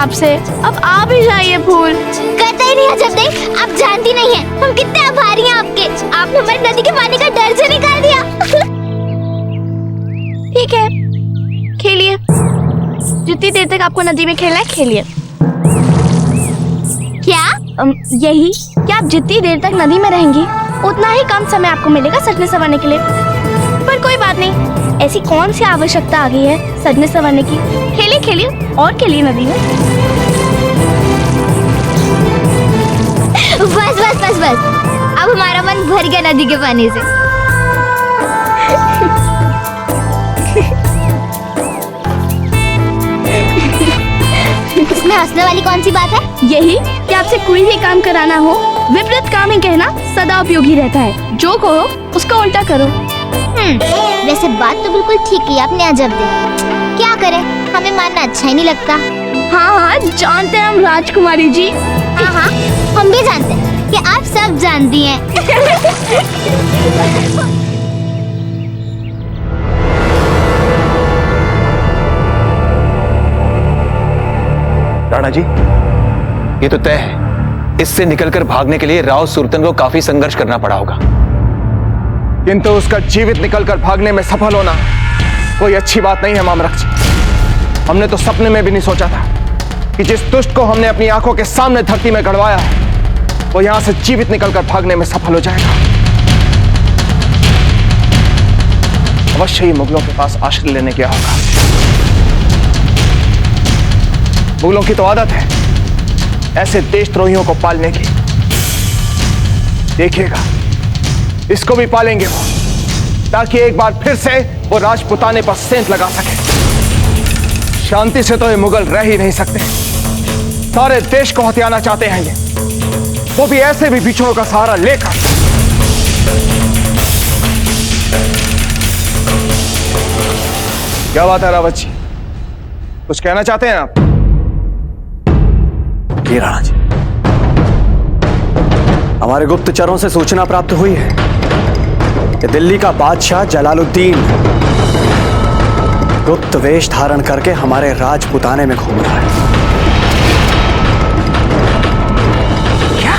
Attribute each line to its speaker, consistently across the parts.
Speaker 1: आपसे, अब आ भी जाइए फूल।
Speaker 2: कतई नहीं अजब नहीं, आप जानती नहीं है हम कितने आभारी हैं आपके। आपने हमारी नदी के पानी का डर से निकाल दिया।
Speaker 1: ठीक है, खेलिए, जितनी देर तक आपको नदी में खेलना है खेलिए।
Speaker 2: क्या?
Speaker 1: यही कि आप जितनी देर तक नदी में रहेंगी उतना ही कम समय आपको मिलेगा सजने संवरने के लिए। पर कोई बात नहीं, ऐसी कौन सी आवश्यकता आ गई है सजने संवरने की। खेलिए खेलिए और खेलिए नदी में।
Speaker 2: बस बस बस बस, अब हमारा मन भर गया नदी के पानी से। इसमें हंसने वाली कौन सी बात है?
Speaker 1: यही कि आपसे कोई भी काम कराना हो, विपरीत काम ही कहना सदा उपयोगी रहता है। जो कहो उसका उल्टा करो।
Speaker 2: वैसे बात तो बिल्कुल ठीक की आपने अजब दे। क्या करें, हमें मानना अच्छा ही नहीं लगता।
Speaker 1: हाँ हाँ, जानते हैं हम राजकुमारी जी।
Speaker 2: हाँ हाँ, हम भी जानते हैं कि आप सब जानती हैं।
Speaker 3: राणा जी, ये तो तय है, इससे निकलकर भागने के लिए राव सुरतन को काफी संघर्ष करना पड़ा होगा।
Speaker 4: किंतु उसका जीवित निकलकर भागने में सफल होना कोई अच्छी बात नहीं है मामरक जी। हमने तो सपने में भी नहीं सोचा था कि जिस दुष्ट को हमने अपनी आंखों के सामने धरती में गड़वाया है वो यहां से जीवित निकलकर भागने में सफल हो जाएगा। अवश्य ही मुगलों के पास आश्रय लेने गया होगा। मुगलों की तो आदत है ऐसे देशद्रोहियों को पालने की। देखिएगा, इसको भी पालेंगे वो, ताकि एक बार फिर से वो राजपुताने पर सेंध लगा सके। शांति से तो ये मुगल रह ही नहीं सकते, सारे देश को हथियाना चाहते हैं ये, वो भी ऐसे भी बिछोड़ों का सहारा लेकर। क्या बात है रावत जी, कुछ कहना चाहते हैं आप?
Speaker 5: ये राणा जी, हमारे गुप्तचरों से सूचना प्राप्त हुई है कि दिल्ली का बादशाह जलालुद्दीन गुप्त वेश धारण करके हमारे राजपुताने में घूम रहा है।
Speaker 1: क्या?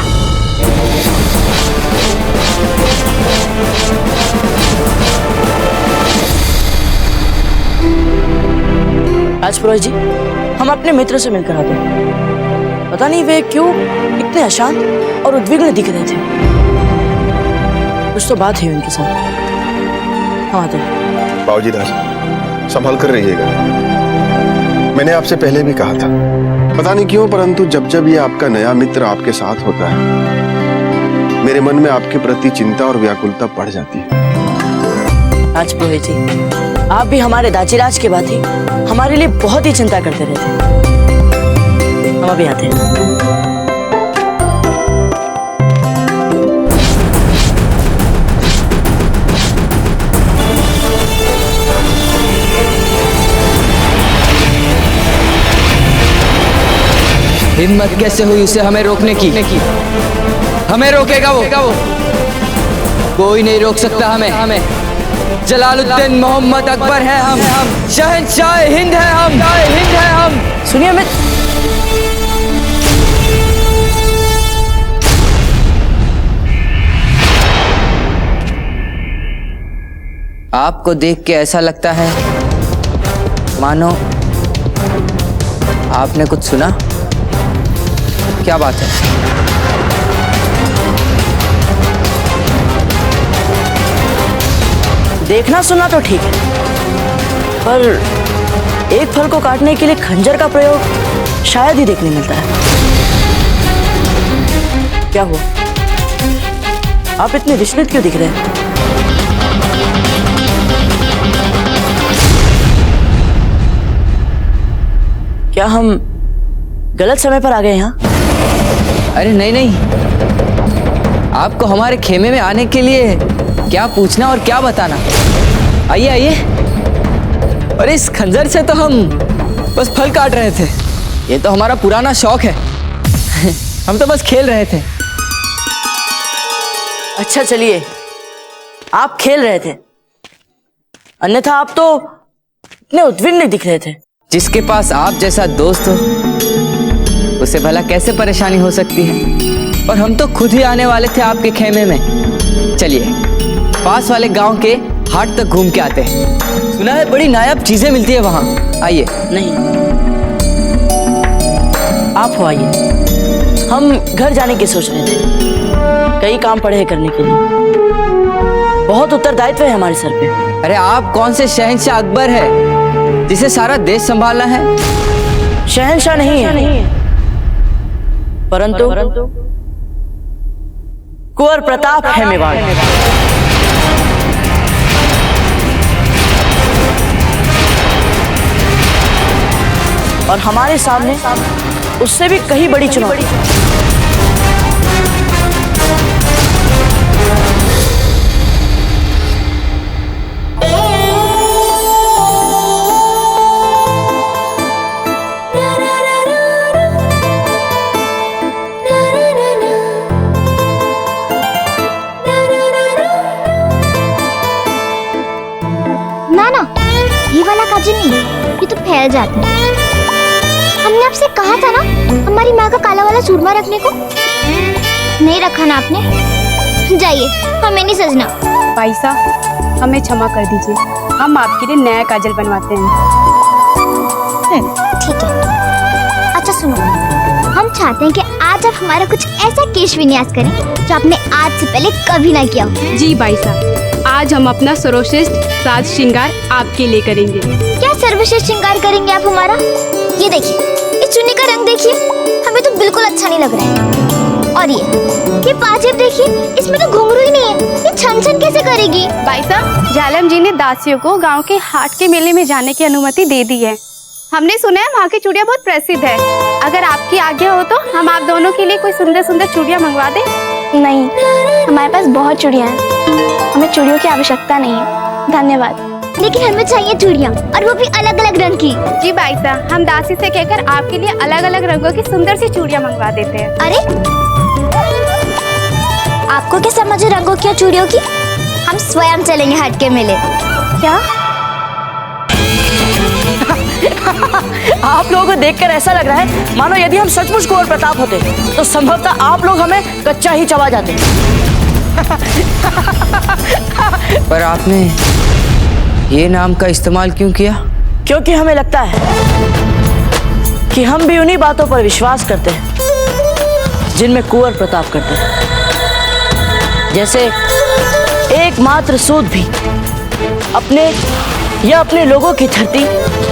Speaker 6: राजपुरोहित जी, हम अपने मित्र से मिलकर आते हैं। पता नहीं वे क्यों इतने अशांत और उद्विग्न दिख रहे थे। कुछ तो बात है उनके साथ। हाँ आते हैं।
Speaker 7: बाबूजी दास, संभाल कर रहिएगा। मैंने आपसे पहले भी कहा था, पता नहीं क्यों परंतु जब जब ये आपका नया मित्र आपके साथ होता है मेरे मन में आपके प्रति चिंता और व्याकुलता बढ़ जाती है।
Speaker 6: राजपुरोहित जी, आप भी हमारे दाजीराज के बाद ही हमारे लिए बहुत ही चिंता करते रहते। हम अभी आते हैं।
Speaker 8: हिम्मत कैसे हुई उसे हमें रोकने की? हमें रोकेगा वो? कोई नहीं रोक सकता हमें। जलालुद्दीन मोहम्मद अकबर है हम। शहंशाह हिंद है हम।
Speaker 6: सुनिए, मैं
Speaker 8: आपको देख के ऐसा लगता है मानो आपने कुछ सुना। क्या बात है?
Speaker 6: देखना सुनना तो ठीक है, पर एक फल को काटने के लिए खंजर का प्रयोग शायद ही देखने मिलता है। क्या हुआ? आप इतने विचलित क्यों दिख रहे हैं? क्या हम गलत समय पर आ गए यहाँ?
Speaker 8: अरे नहीं, आपको हमारे खेमे में आने के लिए क्या पूछना और क्या बताना। आइए। और इस खंजर से तो हम बस फल काट रहे थे। ये तो हमारा पुराना शौक है। हम तो बस खेल रहे थे।
Speaker 6: अच्छा चलिए, आप खेल रहे थे, अन्यथा आप तो इतने उद्विग्न दिख रहे थे।
Speaker 8: जिसके पास आप जैसा दोस्त हो उसे भला कैसे परेशानी हो सकती है। और हम तो खुद ही आने वाले थे आपके खेमे में। चलिए पास वाले गांव के हाट तक घूम के आते हैं। सुना है बड़ी नायाब चीजें मिलती है वहां। आइए।
Speaker 6: नहीं, आप हो आइए। हम घर जाने की सोच रहे थे, कई काम पड़े हैं करने के लिए। बहुत उत्तरदायित्व है हमारे सर पे।
Speaker 8: अरे आप कौन से शहंशाह अकबर है जिसे सारा देश संभालना है?
Speaker 6: शहंशाह नहीं है, परंतु कुंवर प्रताप है मेवाड़। और हमारे सामने उससे भी कहीं बड़ी चुनौती।
Speaker 2: ना ना, ये वाला काजल नहीं, ये तो फैल जाता है। हमने आपसे कहा था ना हमारी माँ का काला वाला सूरमा रखने को, नहीं रखा ना आपने। जाइए, हमें नहीं सजना।
Speaker 9: भाई साहब हमें क्षमा कर दीजिए, हम आपके लिए नया काजल बनवाते हैं।
Speaker 2: ठीक है। अच्छा सुनो, हम चाहते हैं कि आज आप हमारा कुछ ऐसा केश विन्यास करें जो आपने आज से पहले कभी ना किया हो।
Speaker 9: जी भाई साहब, आज हम अपना सर्वश्रेष्ठ साज श्रृंगार आपके लिए करेंगे।
Speaker 2: क्या सर्वश्रेष्ठ श्रृंगार करेंगे आप हमारा? ये देखिए, इस चुन्नी का रंग देखिए, हमें तो बिल्कुल अच्छा नहीं लग रहा है। और ये पाजेब देखिए, इसमें तो घुंघरू ही नहीं है, ये छन छन कैसे करेगी?
Speaker 9: भाई साहब, जालम जी ने दासियों को गांव के हाट के मेले में जाने की अनुमति दे दी है। हमने सुना है वहाँ की चूड़ियाँ बहुत प्रसिद्ध है। अगर आपकी आज्ञा हो तो हम आप दोनों के लिए कोई सुंदर सुंदर चूड़ियाँ मंगवा दें।
Speaker 1: नहीं, हमारे पास बहुत चूड़ियाँ हैं, हमें चूड़ियों की आवश्यकता नहीं है। धन्यवाद।
Speaker 2: लेकिन हमें चाहिए चूड़ियाँ, और वो भी अलग अलग रंग की।
Speaker 9: जी भाई साहब, हम दासी से कहकर आपके लिए अलग अलग रंगों की सुंदर सी चूड़ियाँ मंगवा देते हैं।
Speaker 2: अरे आपको क्या समझ है रंगों की, चूड़ियों की? हम स्वयं चलेंगे हाट के मेले।
Speaker 1: क्या?
Speaker 6: आप लोगों को देखकर ऐसा लग रहा है मानो यदि हम सचमुच कुंवर प्रताप होते तो संभवतः आप लोग हमें कच्चा ही चबा जाते।
Speaker 8: पर आपने ये नाम का इस्तेमाल क्यों किया?
Speaker 6: क्योंकि हमें लगता है कि हम भी उन्हीं बातों पर विश्वास करते हैं जिनमें कुंवर प्रताप करते हैं। जैसे एकमात्र सूद भी अपने या अपने लोगों की धरती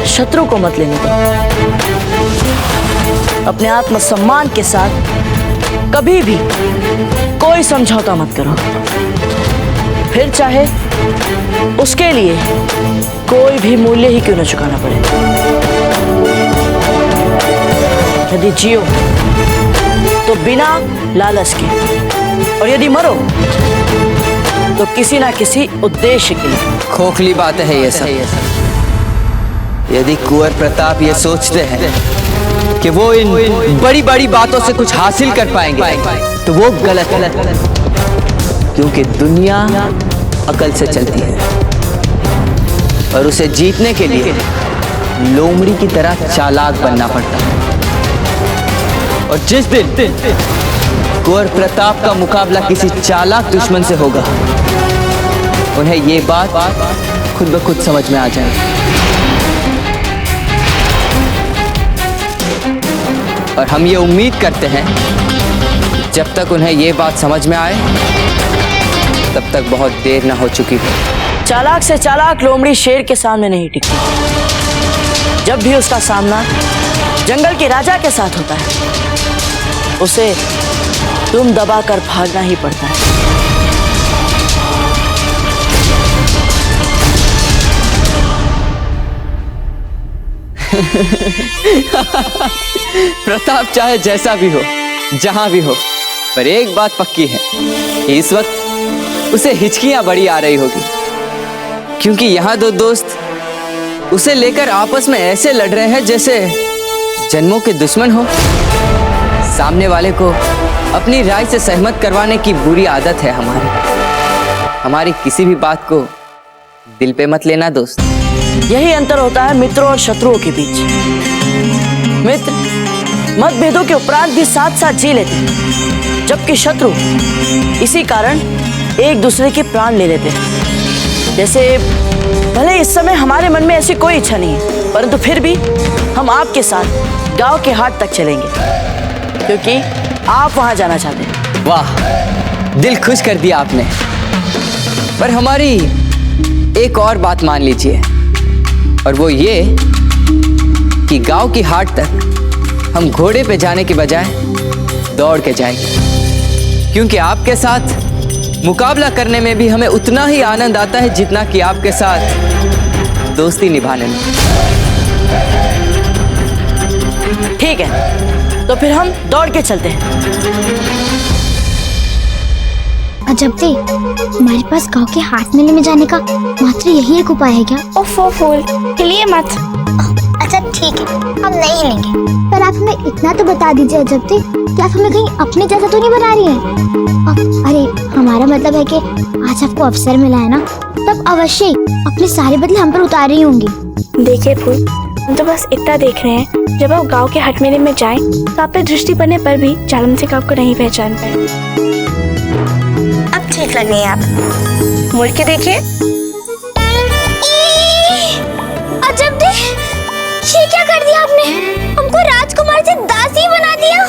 Speaker 6: शत्रु को मत लेने दो। अपने आत्मसम्मान के साथ कभी भी कोई समझौता मत करो, फिर चाहे उसके लिए कोई भी मूल्य ही क्यों न चुकाना पड़े। यदि जियो तो बिना लालच के, और यदि मरो तो किसी ना किसी उद्देश्य के लिए।
Speaker 8: खोखली बात है ये सब। यदि कुंवर प्रताप ये सोचते हैं कि वो इन बड़ी बड़ी बातों से कुछ हासिल कर पाएंगे तो वो गलत है, क्योंकि दुनिया अकल से चलती है और उसे जीतने के लिए लोमड़ी की तरह चालाक बनना पड़ता है। और जिस दिन कुंवर प्रताप का मुकाबला किसी चालाक दुश्मन से होगा, उन्हें ये बात खुद ब खुद समझ में आ जाएगी। और हम ये उम्मीद करते हैं जब तक उन्हें ये बात समझ में आए तब तक बहुत देर ना हो चुकी हो।
Speaker 6: चालाक से चालाक लोमड़ी शेर के सामने नहीं टिकती। जब भी उसका सामना जंगल के राजा के साथ होता है, उसे तुम दबाकर भागना ही पड़ता है।
Speaker 8: प्रताप चाहे जैसा भी हो, जहां भी हो, पर एक बात पक्की है कि इस वक्त उसे हिचकियां बड़ी आ रही होगी, क्योंकि यहां दो दोस्त उसे लेकर आपस में ऐसे लड़ रहे हैं जैसे जन्मों के दुश्मन हो। सामने वाले को अपनी राय से सहमत करवाने की बुरी आदत है हमारी किसी भी बात को दिल पे मत लेना दोस्त।
Speaker 6: यही अंतर होता है मित्रों और शत्रुओं के बीच। मित्र मतभेदों के उपरांत भी साथ साथ जी लेते हैं, जबकि शत्रु इसी कारण एक दूसरे के प्राण ले लेते हैं। जैसे भले इस समय हमारे मन में ऐसी कोई इच्छा नहीं है, परंतु फिर भी हम आपके साथ गांव के हाट तक चलेंगे, क्योंकि आप वहां जाना चाहते हैं।
Speaker 8: वाह, दिल खुश कर दिया आपने। पर हमारी एक और बात मान लीजिए, और वो ये कि गांव की हाट तक हम घोड़े पे जाने के बजाय दौड़ के जाएंगे, क्योंकि आपके साथ मुकाबला करने में भी हमें उतना ही आनंद आता है जितना कि आपके साथ दोस्ती निभाने में।
Speaker 6: ठीक है, तो फिर हम दौड़ के चलते हैं।
Speaker 2: अजब थे, हमारे पास गांव के हाट मेले में जाने का मात्र यही एक उपाय है क्या?
Speaker 1: ओफो फूल, हिलिए मत।
Speaker 2: अच्छा ठीक है, हम नहीं हिलेंगे, पर आप हमें इतना तो बता दीजिए अजब थे, कि आप हमें कहीं अपने जैसा तो नहीं बना रही हैं? अरे हमारा मतलब है कि आज आपको अवसर मिला है ना, तब अवश्य ही अपने सारे बदले हम पर उतार रही होंगी।
Speaker 1: देखिए फूल, हम तो बस इतना देख रहे हैं, जब आप गांव के हट मेले में जाएं, तो आप पे दृष्टि पड़ने पर भी जालम सिंह आपको नहीं पहचान पाए। अब ठीक लग रही है आप, मुड़ के देखिए।
Speaker 2: अजब दे, ये क्या कर दिया आपने? हमको राजकुमार से दासी बना दिया।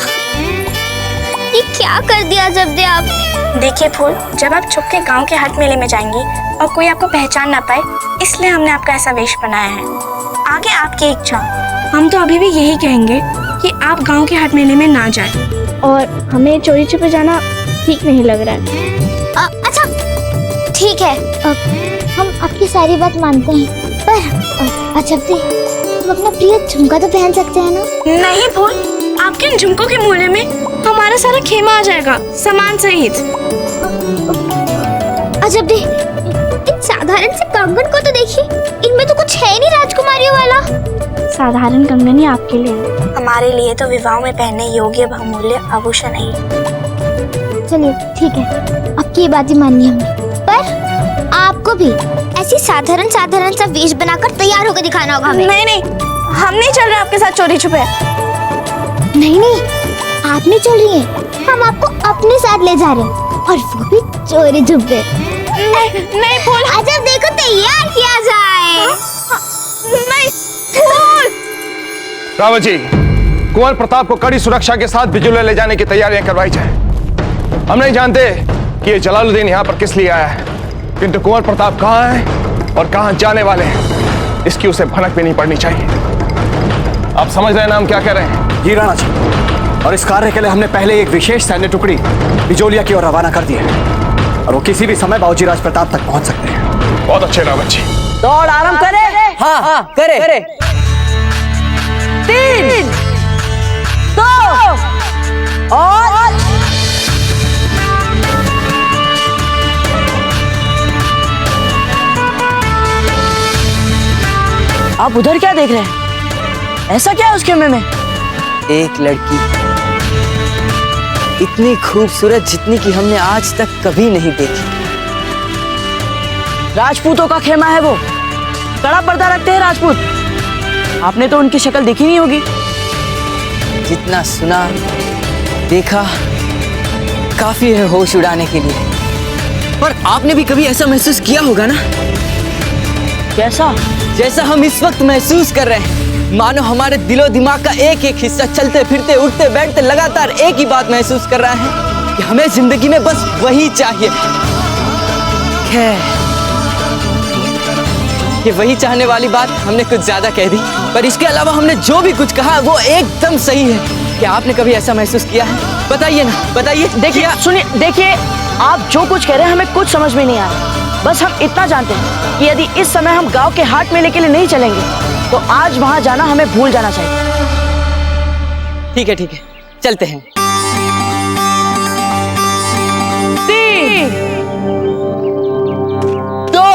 Speaker 2: ये क्या कर दिया अजब दे आपने?
Speaker 1: देखिए फूल, जब आप छुप के गांव के हट मेले में जाएंगी और कोई आपको पहचान ना पाए, इसलिए हमने आपका ऐसा वेश बनाया है। आगे आपकी इच्छा। हम तो अभी भी यही कहेंगे कि आप गांव के हट मेले में ना जाएं, और हमें चोरी छुपे जाना ठीक नहीं लग रहा है।
Speaker 2: अच्छा ठीक है, हम आपकी सारी बात मानते हैं, पर अजब दे, हम अपना प्रिय झुमका तो पहन सकते हैं ना?
Speaker 1: नहीं फूल, आपके इन झुमकों के मूल्य में हमारा सारा खेमा आ जाएगा, सामान सहित।
Speaker 2: अजब दे, इन साधारण से कंगन को तो देखिए, इनमें तो कुछ है ही नहीं राजकुमारियों वाला।
Speaker 1: साधारण कंगन ही आपके लिए, हमारे लिए तो विवाह में पहनने योग्य बहुमूल्य आभूषण है।
Speaker 2: चलिए ठीक है, आपकी ये बात ही माननी हमने, पर आपको भी ऐसी साधारण सा वेश बनाकर तैयार होकर दिखाना होगा हमें।
Speaker 1: नहीं, हम नहीं चल रहे आपके साथ चोरी छुपे।
Speaker 2: नहीं, आप नहीं चल रही हैं, हम आपको अपने साथ ले जा रहे हैं, और वो भी चोरी छुपे।
Speaker 1: नहीं फूल,
Speaker 2: अजब देखो, तैयार किया जाए।
Speaker 1: नहीं फूल।
Speaker 4: रावत जी, कुंवर प्रताप को कड़ी सुरक्षा के साथ बिजुले ले जाने की तैयारियां करवाई जाए। हम नहीं जानते कि ये जलालुद्दीन यहाँ पर किस लिए आया है, किंतु कुंवर प्रताप कहाँ है और कहाँ जाने वाले हैं, इसकी उसे भनक भी नहीं पड़नी चाहिए। आप समझ रहे हैं ना हम क्या कह रहे हैं?
Speaker 5: जी राणा जी, और इस कार्य के लिए हमने पहले एक विशेष सैन्य टुकड़ी बिजोलिया की ओर रवाना कर दी है, और वो किसी भी समय बाबूजी राज प्रताप तक पहुंच सकते हैं।
Speaker 4: बहुत अच्छे रावत जी।
Speaker 6: दौड़ आरंभ करें।
Speaker 8: हाँ, करे।
Speaker 6: 3, 2 और आप उधर क्या देख रहे हैं? ऐसा क्या है उसके मुंह में?
Speaker 8: एक लड़की इतनी खूबसूरत जितनी कि हमने आज तक कभी नहीं देखी।
Speaker 6: राजपूतों का खेमा है वो, कड़ा पर्दा रखते हैं राजपूत। आपने तो उनकी शक्ल देखी नहीं होगी।
Speaker 8: जितना सुना देखा काफी है होश उड़ाने के लिए, पर आपने भी कभी ऐसा महसूस किया होगा ना,
Speaker 6: कैसा?
Speaker 8: जैसा हम इस वक्त महसूस कर रहे हैं, मानो हमारे दिलो दिमाग का एक एक हिस्सा चलते फिरते उठते बैठते लगातार एक ही बात महसूस कर रहा है कि हमें जिंदगी में बस वही चाहिए। खैर, ये वही चाहने वाली बात हमने कुछ ज्यादा कह दी, पर इसके अलावा हमने जो भी कुछ कहा वो एकदम सही है। क्या आपने कभी ऐसा महसूस किया है? बताइए ना, बताइए।
Speaker 6: देखिए, सुनिए, देखिए, आप जो कुछ कह रहे हैं हमें कुछ समझ में नहीं आ रहा। बस हम इतना जानते हैं कि यदि इस समय हम गांव के हाट मेले के लिए नहीं चलेंगे, तो आज वहां जाना हमें भूल जाना चाहिए।
Speaker 8: ठीक है, चलते हैं।
Speaker 6: 3, 2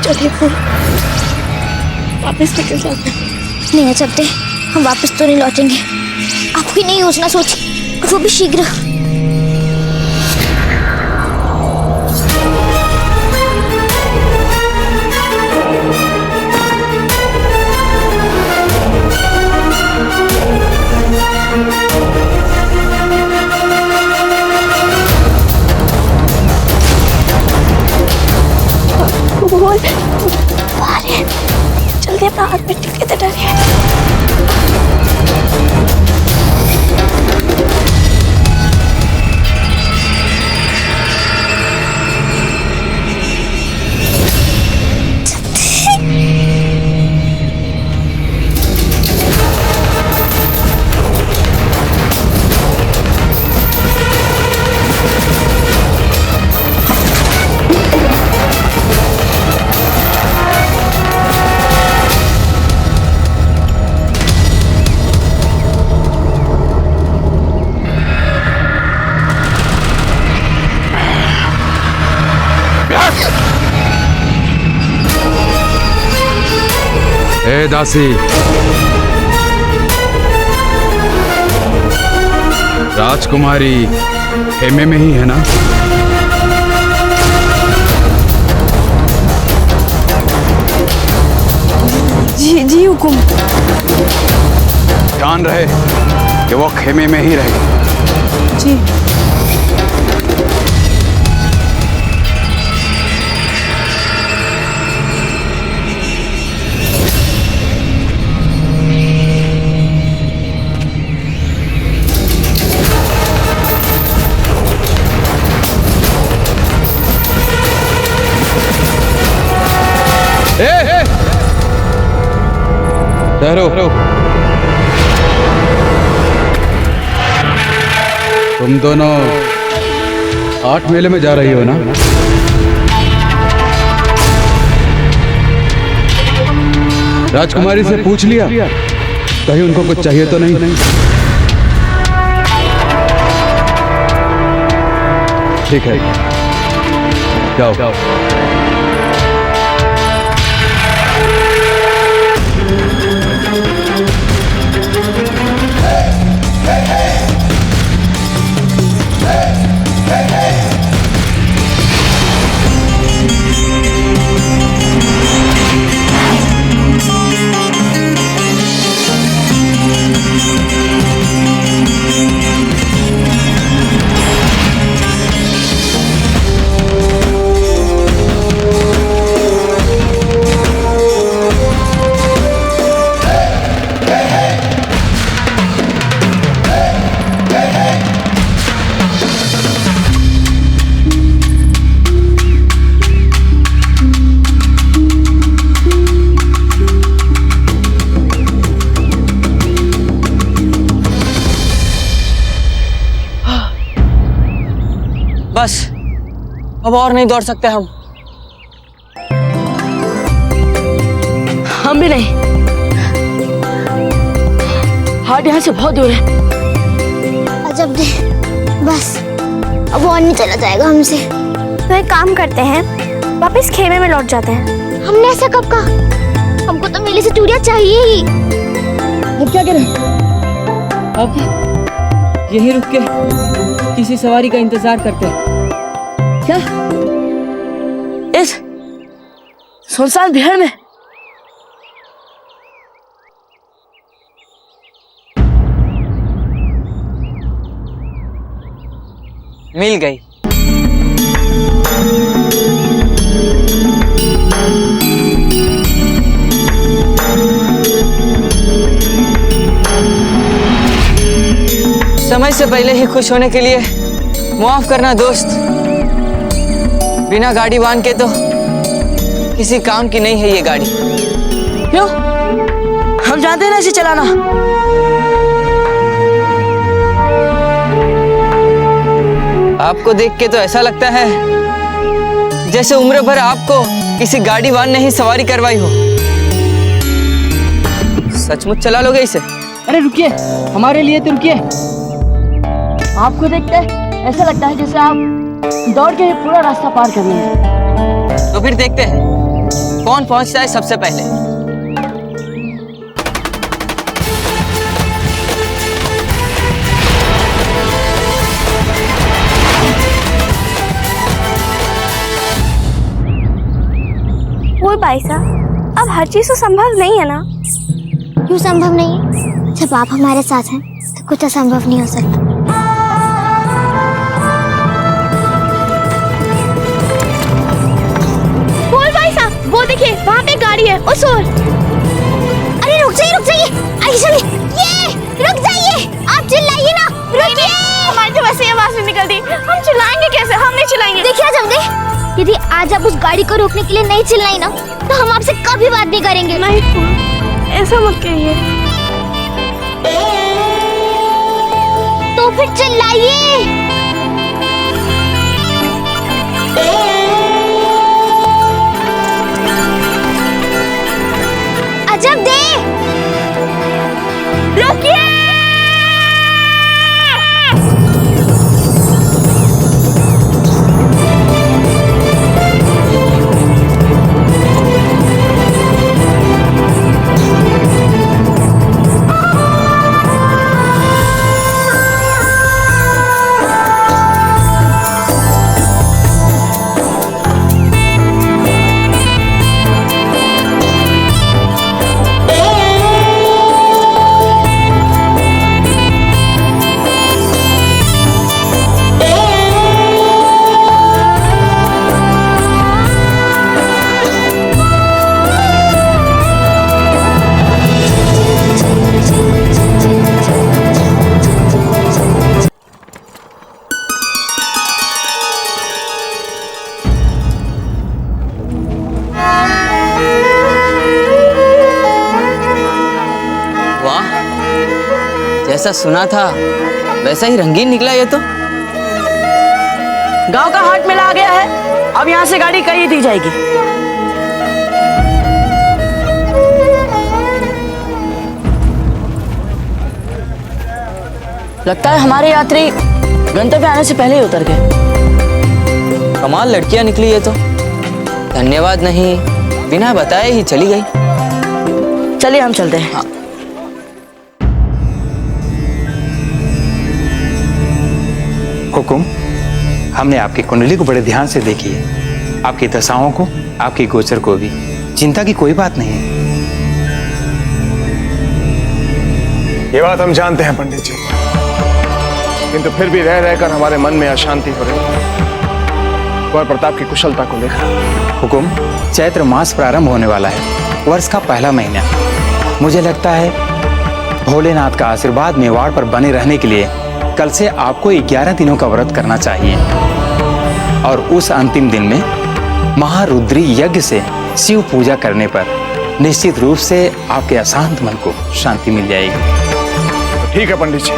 Speaker 1: जो छोटे फूल वापस निकल जाते हैं।
Speaker 2: नहीं अजब दे, हम वापस तो नहीं लौटेंगे। आप कोई नई योजना सोचिए, और वो भी शीघ्र।
Speaker 1: बोल अरे जल्दी अपना हाथ में टिके दे डरिए।
Speaker 10: ए दासी, राजकुमारी खेमे में ही है ना?
Speaker 1: जी हुकुम।
Speaker 10: ध्यान रहे कि वो खेमे में ही रहे।
Speaker 1: जी।
Speaker 10: ठहरो। तुम दोनों 8 मेले में जा रही हो ना? राजकुमारी से पूछ लिया कहीं उनको कुछ चाहिए तो नहीं? ठीक है, जाओ।
Speaker 8: बस अब और नहीं दौड़ सकते हम भी नहीं। हार्ट यहाँ से बहुत दूर है।
Speaker 2: अजब दे, बस अब और नहीं चला जाएगा हमसे।
Speaker 1: तो एक काम करते हैं, वापस खेमे में लौट जाते हैं।
Speaker 2: हमने ऐसा कब कहा? हमको तो मेले से चूड़ियां चाहिए ही।
Speaker 8: अब क्या करें? अब यहीं रुक के किसी सवारी का इंतजार करते हैं क्या? इस सुनसान बिहार में? मिल गई। समय से पहले ही खुश होने के लिए माफ करना दोस्त। बिना गाड़ी बांध के तो किसी काम की नहीं है ये गाड़ी। क्यों? हम जानते हैं ना इसे चलाना। आपको देख के तो ऐसा लगता है जैसे उम्र भर आपको किसी गाड़ी वान ने ही सवारी करवाई हो। सचमुच चला लोगे इसे? अरे रुकिए, हमारे लिए तो रुकिए। आपको देखते ऐसा लगता है जैसे आप दौड़ के पूरा रास्ता पार कर लिए। तो फिर देखते हैं कौन पहुंचता है सबसे पहले।
Speaker 1: वो भाई साहब, अब हर चीज तो संभव नहीं है ना।
Speaker 2: क्यों संभव नहीं है? जब आप हमारे साथ हैं तो कुछ असंभव नहीं हो सकता।
Speaker 1: बोल भाई साहब, वो देखिए वहाँ पे गाड़ी है, उस ओर।
Speaker 2: अरे रुक जाइए आयशा ये रुक जाइए, आप चिल्लाइए ना, रुकिए।
Speaker 1: हमारी तो वैसे ही आवाज नहीं निकलती, हम चिल्लाएंगे कैसे? हम नहीं चिल्लाएंगे।
Speaker 2: देखिए जल्दी, यदि आज आप उस गाड़ी को रोकने के लिए नहीं चिल्लाई ना तो हम आपसे कभी बात नहीं करेंगे।
Speaker 1: नहीं, ऐसा मत कहिए।
Speaker 2: तो फिर चिल्लाइए। अजब दे,
Speaker 1: रोकिए।
Speaker 8: जैसा सुना था वैसा ही रंगीन निकला ये तो।
Speaker 6: गांव का हाट मेला आ गया है, अब यहाँ से गाड़ी कहीं दी जाएगी। लगता है हमारे यात्री गंतव्य आने से पहले ही उतर गए।
Speaker 8: कमाल लड़कियां निकली ये तो, धन्यवाद नहीं बिना बताए ही चली गई।
Speaker 6: चलिए हम चलते हैं।
Speaker 8: हाँ।
Speaker 11: हुकुम, हमने आपकी कुंडली को बड़े ध्यान से देखी है, आपकी दशाओं को, आपकी गोचर को भी। चिंता की कोई बात नहीं है।
Speaker 4: ये बात हम जानते हैं पंडित जी, किंतु फिर भी रह रहकर हमारे मन में अशांति हो रही है कुंवर प्रताप की कुशलता को लेकर।
Speaker 11: हुकुम, चैत्र मास प्रारंभ होने वाला है, वर्ष का पहला महीना। मुझे लगता है भोलेनाथ का आशीर्वाद मेवाड़ पर बने रहने के लिए कल से आपको 11 दिनों का व्रत करना चाहिए और उस अंतिम दिन में महारुद्री यज्ञ से शिव पूजा करने पर निश्चित रूप से आपके अशांत मन को शांति मिल जाएगी।
Speaker 4: ठीक है पंडित जी,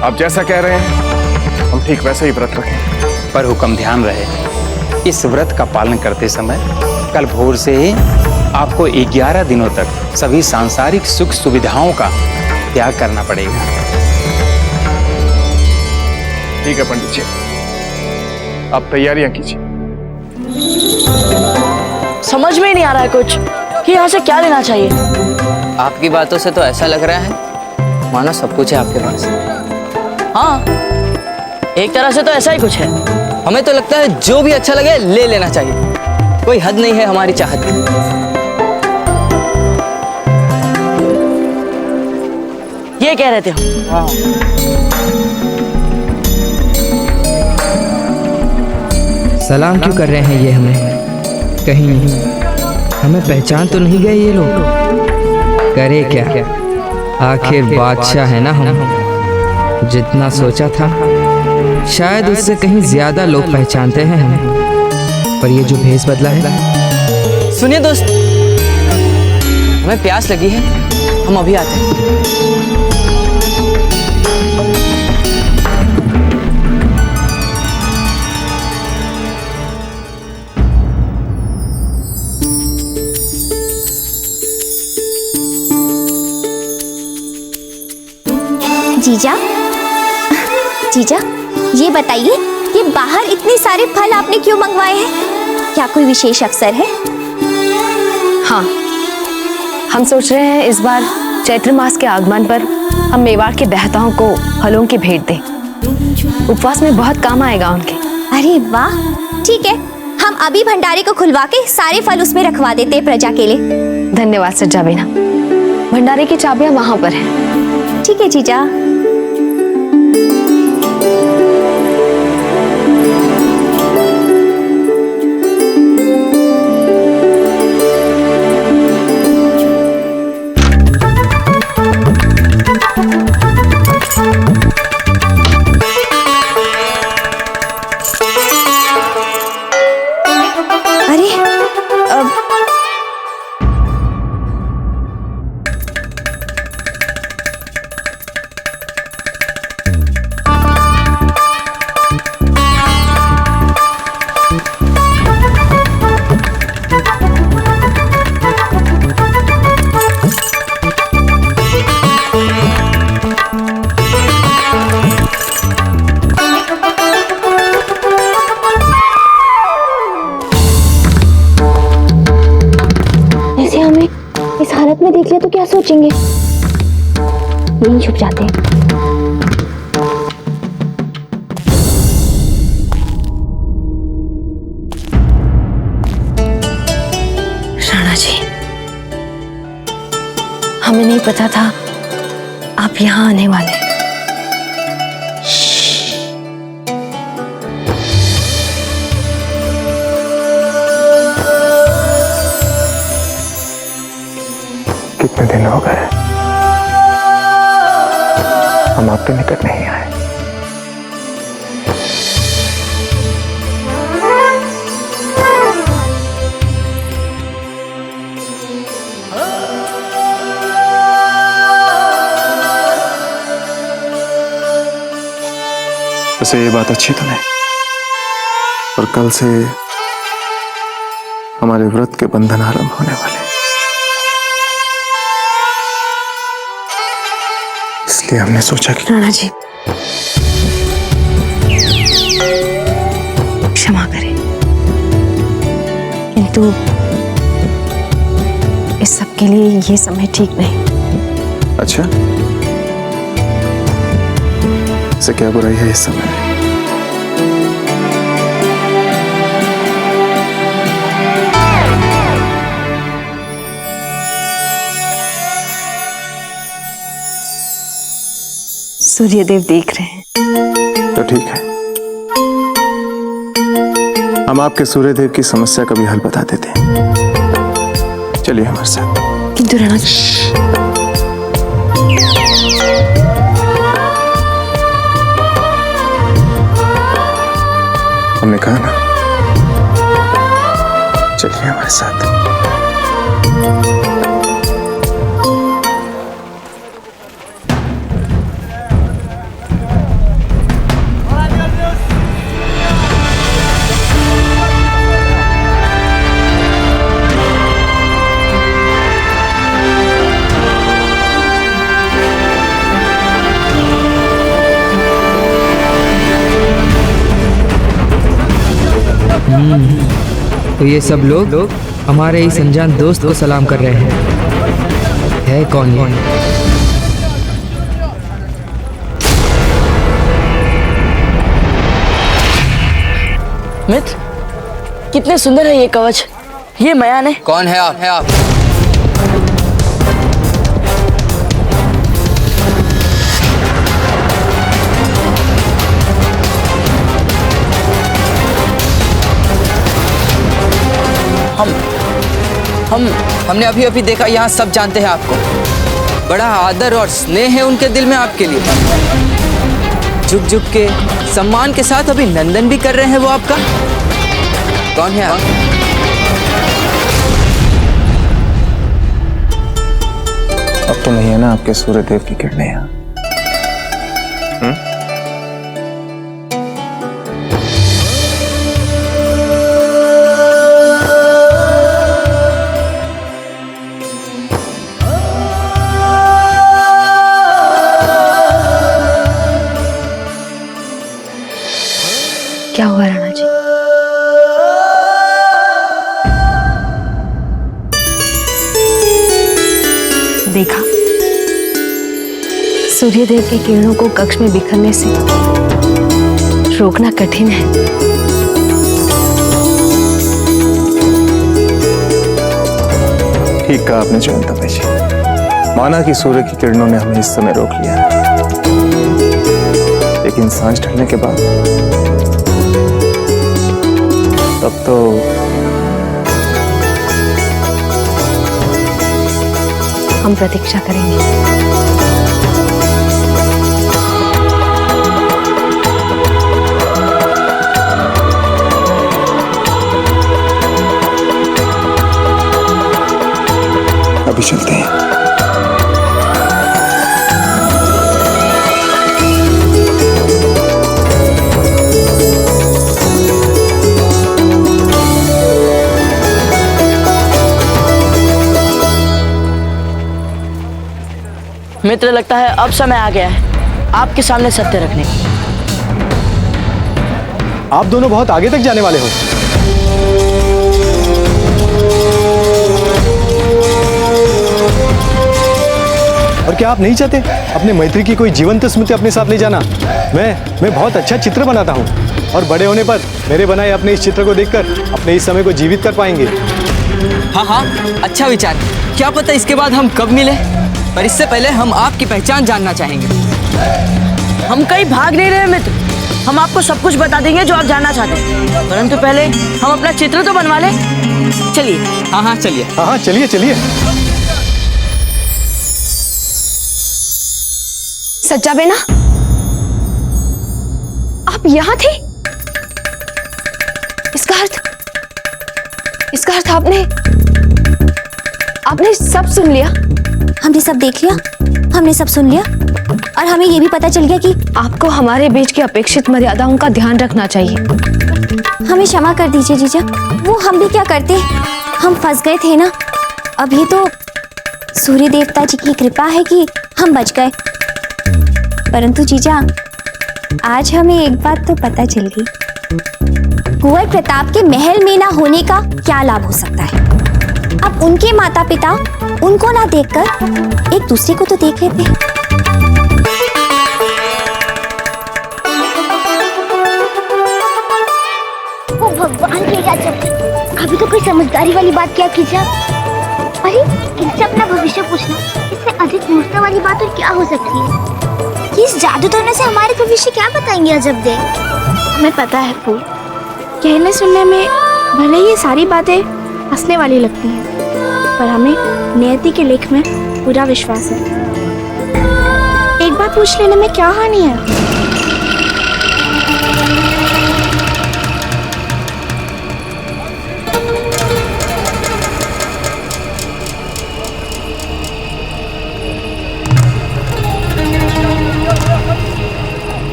Speaker 4: आप जैसा कह रहे हैं हम ठीक वैसे ही व्रत रखें।
Speaker 11: पर हुक्म ध्यान रहे, इस व्रत का पालन करते समय कल भोर से ही आपको 11 दिनों तक सभी सांसारिक सुख सुविधाओं का त्याग करना पड़ेगा।
Speaker 4: ठीक है पंडित जी, आप तैयारियां कीजिए।
Speaker 6: समझ में ही नहीं आ रहा है कुछ कि यहाँ से क्या लेना चाहिए।
Speaker 8: आपकी बातों से तो ऐसा लग रहा है मानो सब कुछ है आपके पास।
Speaker 6: हाँ, एक तरह से तो ऐसा ही कुछ है।
Speaker 8: हमें तो लगता है जो भी अच्छा लगे ले लेना चाहिए, कोई हद नहीं है हमारी चाहत की।
Speaker 6: ये कह रहे थे हम।
Speaker 12: सलाम क्यों कर रहे हैं ये हमें? कहीं हमें पहचान तो नहीं गए ये लोग? करे क्या, आखिर बादशाह है ना हम। जितना सोचा था शायद उससे कहीं ज्यादा लोग पहचानते हैं हमें, पर ये जो भेष बदला है।
Speaker 8: सुनिए दोस्त, हमें प्यास लगी है, हम अभी आते हैं।
Speaker 2: जीजा, जीजा ये बताइए, ये बाहर इतने सारे फल आपने क्यों मंगवाए हैं? क्या कोई विशेष अवसर है?
Speaker 13: हाँ, हम सोच रहे हैं इस बार चैत्र मास के आगमन पर हम मेवाड़ के देवताओं को फलों की भेंट दें। उपवास में बहुत काम आएगा उनके।
Speaker 2: अरे वाह, ठीक है, हम अभी भंडारे को खुलवा के सारे फल उसमें रखवा देते हैं प्रजा के लिए।
Speaker 13: धन्यवाद सज्जा बेना। भंडारे की चाबियां वहां पर हैं।
Speaker 2: ठीक है जीजा। इस हालत में देख लिया तो क्या सोचेंगे? यहीं छुप जाते हैं।
Speaker 13: राणा जी, हमें नहीं पता था आप यहाँ आने वाले।
Speaker 4: कितने दिन हो गए हम आपके निकट नहीं आए।
Speaker 7: वैसे ये बात अच्छी तो नहीं, और कल से हमारे व्रत के बंधन आरंभ होने वाले, इसलिए हमने सोचा कि
Speaker 13: राणा जी, क्षमा करें, किंतु इस सब के लिए ये समय ठीक नहीं।
Speaker 7: अच्छा, इसे क्या बुराई है इस समय?
Speaker 13: सूर्यदेव देख रहे हैं।
Speaker 7: तो ठीक है, हम आपके सूर्यदेव की समस्या का भी हल बता देते हैं। चलिए हमारे साथ।
Speaker 13: किंतु राणा जी,
Speaker 7: हमने कहा ना, चलिए हमारे साथ।
Speaker 12: तो ये सब लोग हमारे इस अनजान दोस्त को सलाम कर रहे हैं। है कौन ये?
Speaker 6: मित्र, कितने सुंदर है ये कवच। ये मयान है।
Speaker 8: कौन है आप? हमने अभी देखा, यहाँ सब जानते हैं आपको। बड़ा आदर और स्नेह है उनके दिल में आपके लिए। झुक झुक के सम्मान के साथ अभिनंदन भी कर रहे हैं वो आपका। कौन है आप?
Speaker 7: अब तो नहीं है ना आपके सूर्यदेव की किरणें यहाँ?
Speaker 13: क्या हुआ राणा जी? से देखा, सूर्यदेव की किरणों को कक्ष में बिखरने से रोकना कठिन है।
Speaker 4: ठीक कहा आपने जयंता भाई जी। माना कि सूर्य की किरणों ने हमें इस समय रोक लिया है, लेकिन सांझ ढलने के बाद तब तो
Speaker 13: हम प्रतीक्षा करेंगे।
Speaker 4: अभी चलते हैं।
Speaker 6: मित्र, लगता है अब समय आ गया है आपके सामने सत्य रखने की।
Speaker 5: आप दोनों बहुत आगे तक जाने वाले हो। और क्या आप नहीं चाहते अपने मैत्री की कोई जीवंत स्मृति अपने साथ ले जाना? मैं बहुत अच्छा चित्र बनाता हूँ और बड़े होने पर मेरे बनाए अपने इस चित्र को देखकर अपने इस समय को जीवित कर पाएंगे।
Speaker 8: हाँ हाँ, अच्छा विचार। क्या पता इसके बाद हम कब मिले, पर इससे पहले हम आपकी पहचान जानना चाहेंगे।
Speaker 6: हम कहीं भाग नहीं रहे मित्र, हम आपको सब कुछ बता देंगे जो आप जानना चाहते हैं, परंतु पहले हम अपना चित्र तो बनवा लें। चलिए।
Speaker 8: हाँ हाँ चलिए।
Speaker 5: हाँ हाँ चलिए चलिए।
Speaker 13: सच्चा बेना, आप यहाँ थे? इसका अर्थ आपने सब सुन लिया।
Speaker 2: हमने सब देख लिया, हमने सब सुन लिया और हमें ये भी पता चल गया कि
Speaker 13: आपको हमारे बीच की अपेक्षित मर्यादाओं का ध्यान रखना चाहिए।
Speaker 2: हमें क्षमा कर दीजिए जीजा, वो हम भी क्या करते, हम फंस गए थे ना। अब ये तो सूर्य देवता जी की कृपा है कि हम बच गए। परंतु जीजा, आज हमें एक बात तो पता चल गई, कुंवर प्रताप के महल में ना होने का क्या लाभ हो सकता है। अब उनके माता पिता उनको ना देखकर एक दूसरे को तो देख लेते हैं। ओ भगवान के गजब, अभी तो कोई समझदारी वाली बात क्या कीजिए। अरे इनसे अपना भविष्य पूछना, इससे अधिक मूर्खता वाली बात और क्या हो सकती है। इस जादू टोने से हमारे भविष्य क्या बताएंगे अजब दे।
Speaker 1: हमें पता है फूल, कहने सुनने में भले ही ये सारी बातें हंसने वाली लगती हैं, पर हमें नियति के लेख में पूरा विश्वास है। एक बार पूछ लेने में क्या हानि है।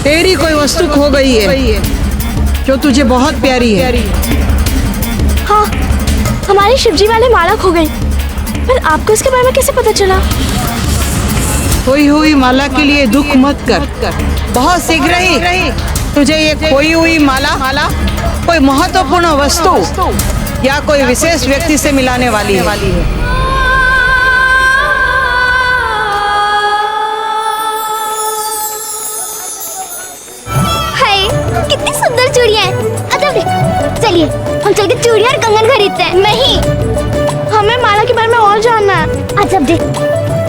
Speaker 14: तेरी कोई वस्तु खो गई है जो तुझे बहुत प्यारी है।
Speaker 1: हाँ, हमारे शिवजी वाले माला खो गई, पर आपको इसके बारे में कैसे पता चला?
Speaker 14: खोई हुई माला के लिए दुख मत कर, बहुत शीघ्र ही तुझे ये खोई हुई माला कोई महत्वपूर्ण वस्तु या कोई विशेष व्यक्ति से मिलाने वाली है।
Speaker 2: कितनी सुंदर चूड़ियां हैं। अच्छा चलिए हम चल के चूड़ियां और कंगन खरीदते हैं। नहीं,
Speaker 1: हमें माला के बारे में और जानना है।
Speaker 2: अच्छा देख,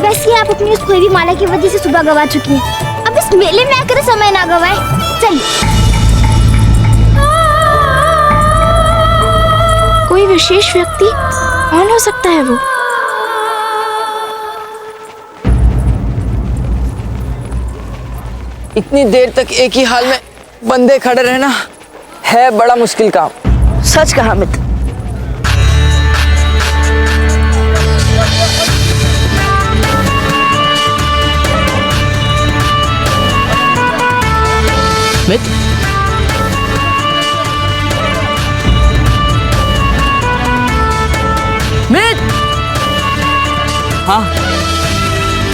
Speaker 2: वैसे आप अपनी उस खोई हुई माला की वजह से सुबह गवा चुकी हैं। अब इस मेले में आकर समय ना गवाएं। चलिए।
Speaker 1: कोई विशेष व्यक्ति कौन हो सकता है वो?
Speaker 8: इतनी देर तक एक ही हाल में बंदे खड़े रहना है बड़ा मुश्किल काम।
Speaker 6: सच कहा मित्र। मित्र,
Speaker 8: हाँ,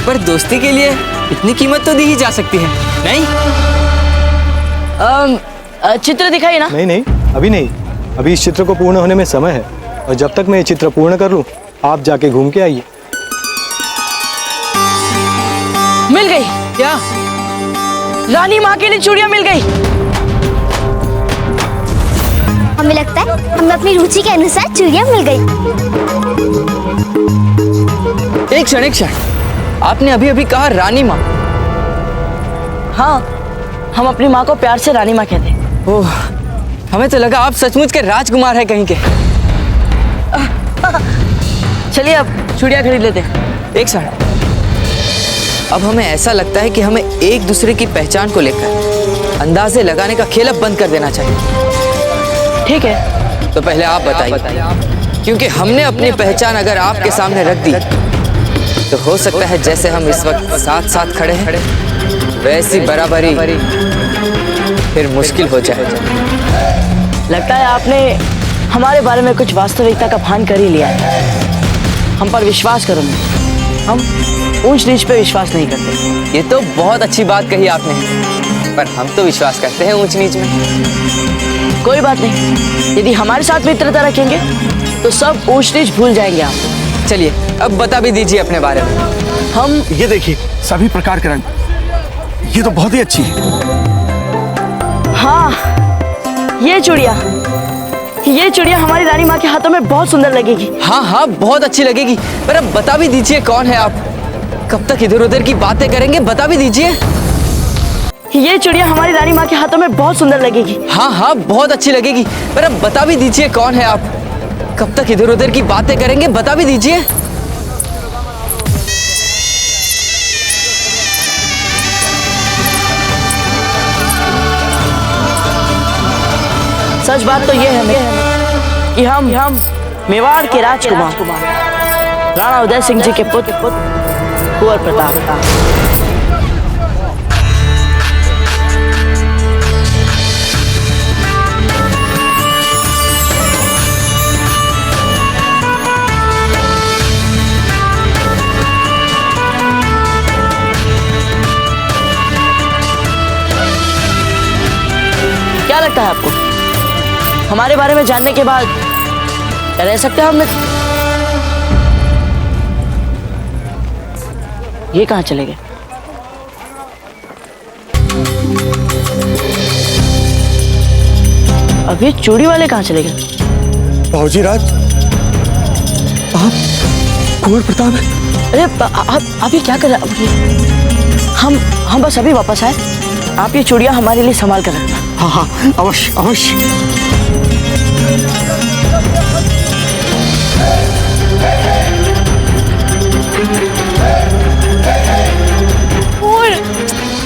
Speaker 8: पर दोस्ती के लिए इतनी कीमत तो दी ही जा सकती है, नहीं?
Speaker 6: चित्र दिखाइए ना।
Speaker 5: नहीं नहीं, अभी नहीं। अभी इस चित्र को पूर्ण होने में समय है, और जब तक मैं ये चित्र पूर्ण कर लूं, आप जाके घूम के आइए।
Speaker 6: मिल गई।
Speaker 8: क्या?
Speaker 6: रानी माँ के लिए चूड़ियां मिल गई।
Speaker 2: हमें लगता है हमें अपनी रुचि के अनुसार चूड़ियां मिल गई।
Speaker 8: एक क्षण, आपने अभी अभी कहा रानी माँ?
Speaker 6: हाँ, हम अपनी माँ को प्यार से रानी माँ कहते हैं।
Speaker 8: ओह, हमें तो लगा आप सचमुच के राजकुमार हैं कहीं के।
Speaker 6: चलिए अब चूड़ियां खरीद लेते हैं।
Speaker 8: एक क्षण, अब हमें ऐसा लगता है कि हमें एक दूसरे की पहचान को लेकर अंदाजे लगाने का खेल अब बंद कर देना चाहिए।
Speaker 6: ठीक है,
Speaker 8: तो पहले आप बताइए, क्योंकि हमने अपनी पहचान अगर आपके सामने रख दी तो हो सकता है जैसे हम इस वक्त साथ साथ खड़े हैं वैसी बराबरी फिर मुश्किल हो जाए।
Speaker 6: लगता है आपने हमारे बारे में कुछ वास्तविकता का भान कर ही लिया है। हम पर विश्वास करो, हम ऊंच नीच पे विश्वास नहीं करते।
Speaker 8: ये तो बहुत अच्छी बात कही आपने, पर हम तो विश्वास करते हैं ऊंच नीच में।
Speaker 6: कोई बात नहीं, यदि हमारे साथ मित्रता रखेंगे तो सब ऊंच नीच भूल जाएंगे आप।
Speaker 8: चलिए अब बता भी दीजिए अपने बारे में।
Speaker 6: हम
Speaker 4: ये देखिए, सभी प्रकार के रंग, ये तो बहुत ही अच्छी है।
Speaker 6: हाँ, ये चूड़िया हमारी रानी माँ के हाथों में बहुत सुंदर लगेगी।
Speaker 8: हाँ, बहुत अच्छी लगेगी, पर अब बता भी दीजिए कौन है आप? कब तक इधर उधर की बातें करेंगे, बता भी दीजिए।
Speaker 6: ये चूड़िया हमारी रानी माँ के हाथों में बहुत सुंदर लगेगी।
Speaker 8: हाँ, बहुत अच्छी लगेगी, पर अब बता भी दीजिए कौन है आप? कब तक इधर उधर की बातें करेंगे, बता भी दीजिए।
Speaker 6: सच बात तो ये है कि हम मेवाड़ के राजकुमार राणा उदय सिंह जी के पुत्र कुंवर प्रताप। क्या लगता है आपको, हमारे बारे में जानने के बाद क्या रह सकते हैं हम? ये कहाँ चले गए? अब ये चूड़ी वाले कहाँ चले गए?
Speaker 4: बाबूजी राज, आप कुंवर प्रताप हैं?
Speaker 6: अरे आप ये क्या कर रहे हैं? हम बस अभी वापस आए। आप ये चूड़ियां हमारे लिए संभाल कर रखना।
Speaker 4: हाँ, अवश्य अवश्य।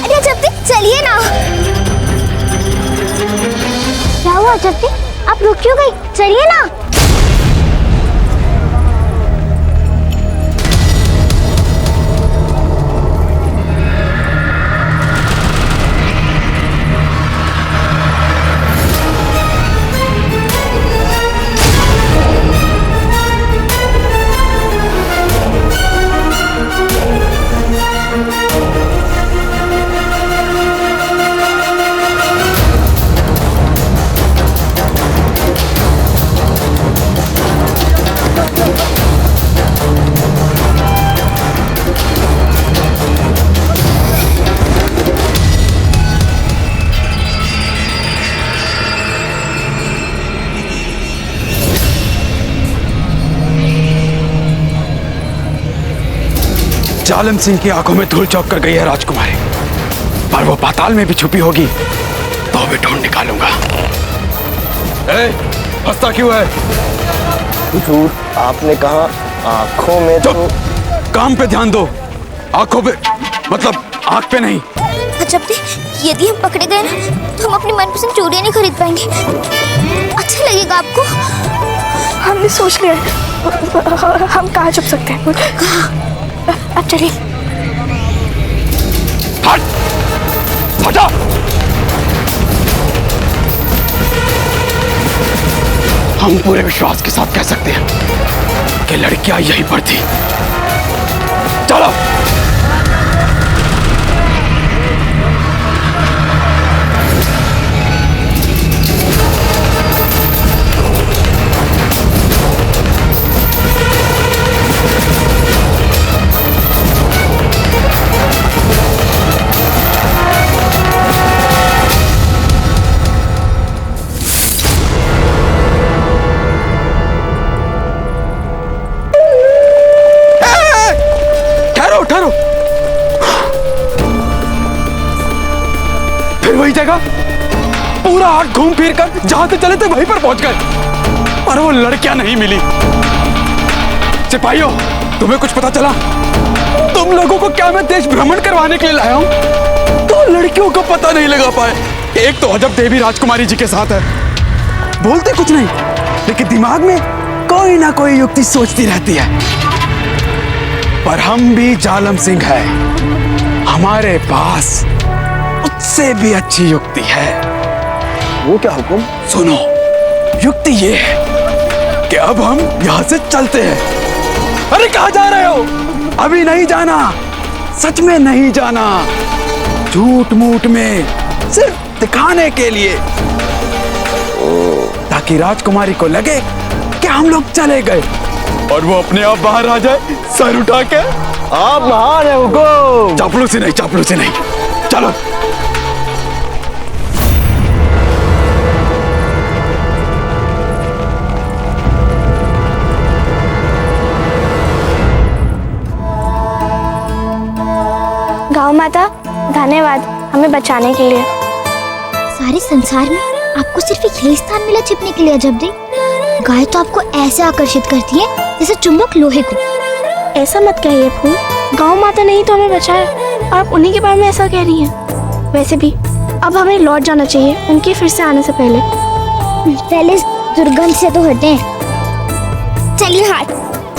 Speaker 2: अरे जप्ती, चलिए ना। क्या हुआ जप्ती, आप रुक क्यों गई? चलिए ना।
Speaker 10: जालिम सिंह की आंखों में धूल चौक कर गई है राजकुमारी, पर वो पाताल में भी छुपी होगी तो भी ढूंढ निकालूंगा। हंसता क्यों है?
Speaker 4: हुजूर, आपने कहा आंखों में तो
Speaker 10: काम पे ध्यान दो, आंखों पे मतलब आंख पे नहीं।
Speaker 2: जप्ती, यदि हम पकड़े गए ना तो हम अपनी मनपसंद चूड़ियां नहीं खरीद पाएंगे। अच्छा लगेगा आपको?
Speaker 1: हमने सोच लिया, हम कहाँ छुप सकते हैं? अब चलिए।
Speaker 10: हटा! हम पूरे विश्वास के साथ कह सकते हैं कि लड़कियां यहीं पर थी। चलो। फिर वही जगह पूरा हाट घूम फिर कर जहां से चले थे वहीं पर पहुंच गए, और वो लड़कियां नहीं मिली। सिपाहियों, तुम्हें कुछ पता चला? तुम लोगों को क्या मैं देश भ्रमण करवाने के लिए लाया हूं? तो लड़कियों को पता नहीं लगा पाए। एक तो अजब देवी राजकुमारी जी के साथ है, बोलते कुछ नहीं लेकिन दिमाग में कोई ना कोई युक्ति सोचती रहती है। पर हम भी जालम सिंह है, हमारे पास उससे भी अच्छी युक्ति है।
Speaker 7: वो क्या हुक्म?
Speaker 10: सुनो, युक्ति ये है कि अब हम यहां से चलते हैं। अरे कहां जा रहे हो? अभी नहीं जाना, सच में नहीं जाना, झूठ मूठ में सिर्फ दिखाने के लिए, ताकि राजकुमारी को लगे कि हम लोग चले गए और वो अपने आप बाहर आ जाए सर उठा के।
Speaker 7: आप बाहर है हुक्म।
Speaker 10: चापलूसी नहीं, चापलूसी नहीं, चलो।
Speaker 1: गाँव माता, धन्यवाद हमें बचाने के लिए।
Speaker 2: सारे संसार में आपको सिर्फ एक यही स्थान मिला छिपने के लिए अजब दी। गाय तो आपको ऐसे आकर्षित करती है जैसे चुंबक लोहे को।
Speaker 1: ऐसा मत कहिए फूल, गाँव माता नहीं तो हमें बचाया और आप उन्हीं के बारे में ऐसा कह रही हैं। वैसे भी अब हमें लौट जाना चाहिए उनके फिर से आने से पहले।
Speaker 2: पहले इस दुर्गंध से तो हटें। चलिए हाट।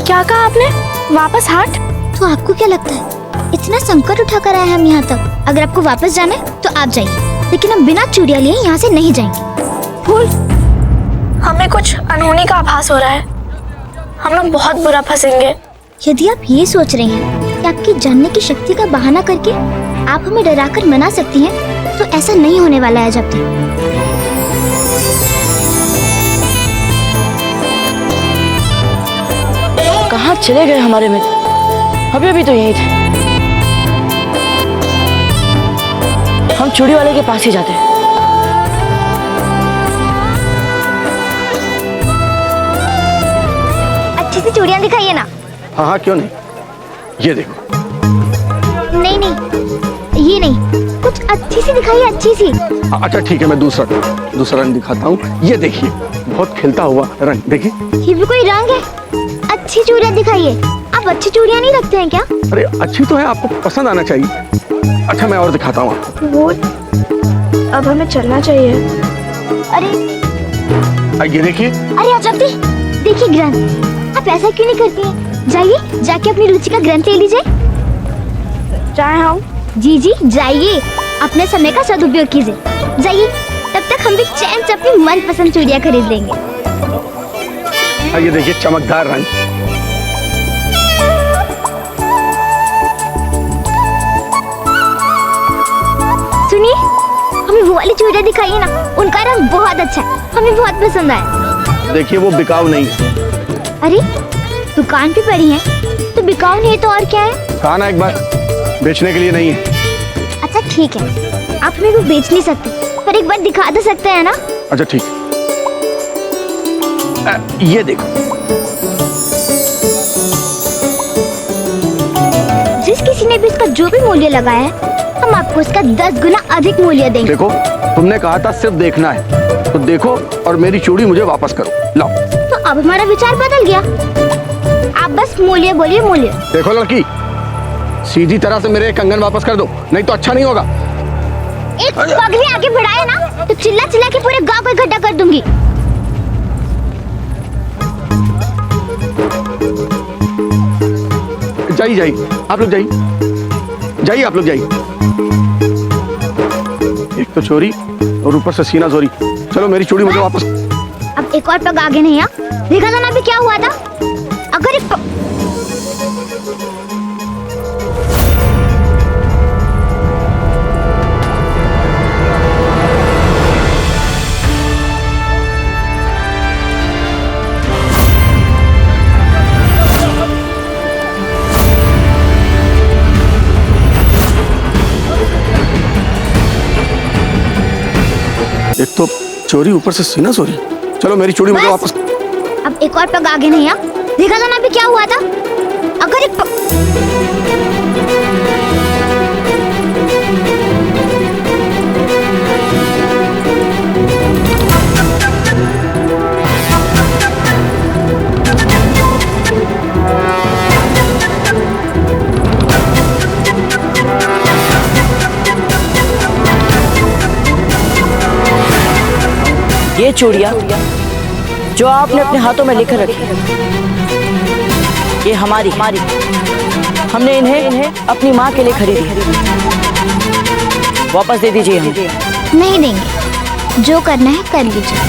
Speaker 1: क्या कहा आपने? वापस हाट?
Speaker 2: तो आपको क्या लगता है इतना संकट उठाकर आए हम यहाँ तक? अगर आपको वापस जाना है तो आप जाइए, लेकिन हम बिना चूड़ियां लिए यहाँ से नहीं जाएंगे।
Speaker 1: फूल, हमें कुछ अनहोनी का आभास हो रहा है, हम लोग बहुत बुरा फंसेंगे।
Speaker 2: यदि आप ये सोच रहे हैं कि आपकी जानने की शक्ति का बहाना करके आप हमें डराकर मना सकती हैं, तो ऐसा नहीं होने वाला है जब तक।
Speaker 6: कहाँ चले गए हमारे मित्र? अभी अभी तो यही थे। हम चूड़ी वाले के पास ही जाते हैं।
Speaker 2: अच्छी सी चूड़ियां दिखाइए ना।
Speaker 7: हाँ हाँ, क्यों नहीं, ये देखो।
Speaker 2: नहीं नहीं, ये नहीं, कुछ अच्छी सी दिखाइए, अच्छी सी।
Speaker 7: अच्छा ठीक है, मैं दूसरा रंग दिखाता हूँ। ये देखिए, बहुत खिलता हुआ रंग, देखिए।
Speaker 2: ये भी कोई रंग है? अच्छी चूड़ियां दिखाइए। आप अच्छी चूड़ियां नहीं रखते हैं क्या?
Speaker 7: अरे अच्छी तो है, आपको पसंद आना चाहिए। अच्छा मैं और दिखाता हूँ आपको।
Speaker 1: वो अब हमें चलना चाहिए।
Speaker 2: अरे
Speaker 7: ये देखिए।
Speaker 2: अरे अजब दी, देखिए ग्रंथ। आप ऐसा क्यों नहीं करती हैं? जाइए, जाके अपनी रुचि का ग्रंथ ले लीजिए।
Speaker 1: जाए हम?
Speaker 2: जी जी जाइए, अपने समय का सदुपयोग कीजिए। जाइए, तब तक हम भी चैन से अपनी मनपसंद चूड़ियां खरीद लेंगे।
Speaker 7: ये देखिए, चमकदार रंग।
Speaker 2: सुनिए, हमें वो वाली चूड़ियां दिखाइए ना, उनका रंग बहुत अच्छा है, हमें बहुत पसंद आया।
Speaker 7: देखिए वो बिकाऊ नहीं है।
Speaker 2: अरे दुकान पे पड़ी है तो बिकाऊ नहीं है तो और क्या है?
Speaker 7: कहा ना एक बार, बेचने के लिए नहीं है।
Speaker 2: अच्छा ठीक है, आप हमें वो बेच नहीं सकते, पर एक बार दिखा तो सकते हैं ना?
Speaker 7: अच्छा ठीक, ये देखो।
Speaker 2: जिस किसी ने भी इसका जो भी मूल्य लगाया है, हम आपको इसका 10 गुना अधिक मूल्य देंगे।
Speaker 7: देखो, तुमने कहा था सिर्फ देखना है, तो देखो और मेरी चूड़ी मुझे वापस करो। लाओ।
Speaker 2: तो अब हमारा विचार बदल गया, आप बस मूल्य बोलिए, मूल्य।
Speaker 7: देखो लड़की, सीधी तरह से मेरे कंगन वापस कर दो, नहीं तो अच्छा नहीं होगा।
Speaker 2: एक पग भी आगे बढ़ाया ना तो चिल्ला चिल्ला के पूरे गांव को इकट्ठा कर दूंगी।
Speaker 7: जाइए, आप लोग जाइए, आप लोग जाइए। एक तो चोरी और ऊपर से सीना चोरी। चलो मेरी चूड़ी मुझे वापस।
Speaker 2: अब एक और पग आगे नहीं है। देखा था ना अभी क्या हुआ था? अगर एक
Speaker 7: तो चोरी ऊपर से सीना चोरी। चलो मेरी चूड़ी मुझे वापस।
Speaker 2: अब एक और पग आगे नहीं है। देखा था ना अभी क्या हुआ था? अगर एक
Speaker 6: ये चूड़ियां जो आपने अपने हाथों में लेकर रखी, ये हमारी हमने इन्हें अपनी माँ के लिए खरीदी। वापस दे दीजिए हमें।
Speaker 2: नहीं देंगे, जो करना है कर लीजिए।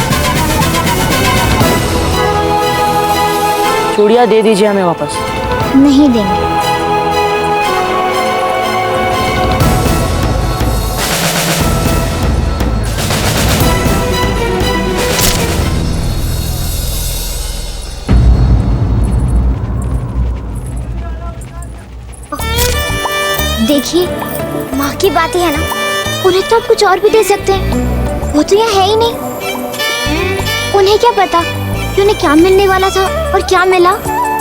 Speaker 6: चूड़ियां दे दीजिए हमें वापस।
Speaker 2: नहीं देंगे। देखिए, माँ की बातें है ना, उन्हें तो आप कुछ और भी दे सकते हैं। वो तो यहाँ है ही नहीं। उन्हें क्या पता कि उन्हें क्या मिलने वाला था और क्या मिला।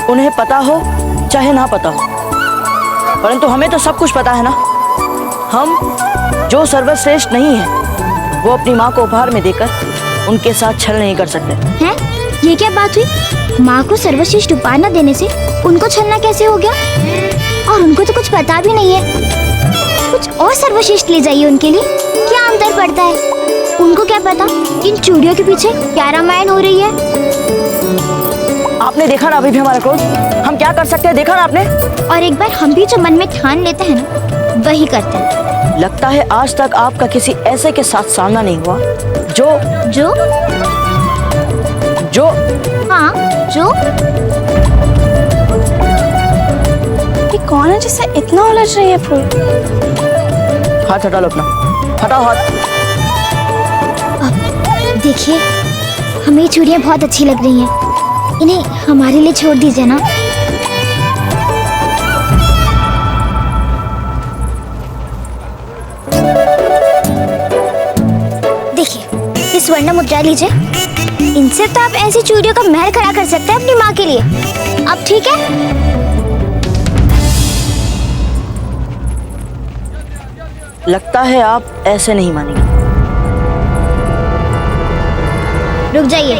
Speaker 6: उन्हें पता हो चाहे ना पता हो, परंतु हमें तो सब कुछ पता है ना। हम जो सर्वश्रेष्ठ नहीं है वो अपनी माँ को उपहार में देकर उनके साथ छल नहीं कर सकते
Speaker 2: हैं? ये क्या बात हुई? माँ को सर्वश्रेष्ठ उपहार न देने से उनको छलना कैसे हो गया? और उनको तो कुछ पता भी नहीं है। कुछ और सर्वश्रेष्ठ ले जाइए उनके लिए। क्या अंतर पड़ता है? उनको क्या पता इन चूड़ियों के पीछे क्या रामायण हो रही है।
Speaker 6: आपने देखा ना अभी भी हमारा क्रोध। हम क्या कर सकते हैं, देखा ना आपने।
Speaker 2: और एक बार हम भी जो मन में ठान लेते हैं ना, वही करते हैं।
Speaker 6: लगता है आज तक आपका किसी ऐसे के साथ सामना नहीं हुआ जो
Speaker 2: हाँ, जो
Speaker 1: ये कौन है जिससे इतना उलझ रही है फूल?
Speaker 6: हाथ हटा लो अपना, हटाओ हाथ।
Speaker 2: देखिए, हमें ये चूड़ियाँ बहुत अच्छी लग रही हैं। इन्हें हमारे लिए छोड़ दीजिए ना। देखिए, ये स्वर्ण मुद्रा लीजिए। इनसे तो आप ऐसी चूड़ियों का महल खड़ा कर सकते हैं अपनी माँ के लिए। अब ठीक है?
Speaker 6: लगता है आप ऐसे नहीं मानेंगे।
Speaker 2: रुक जाइए।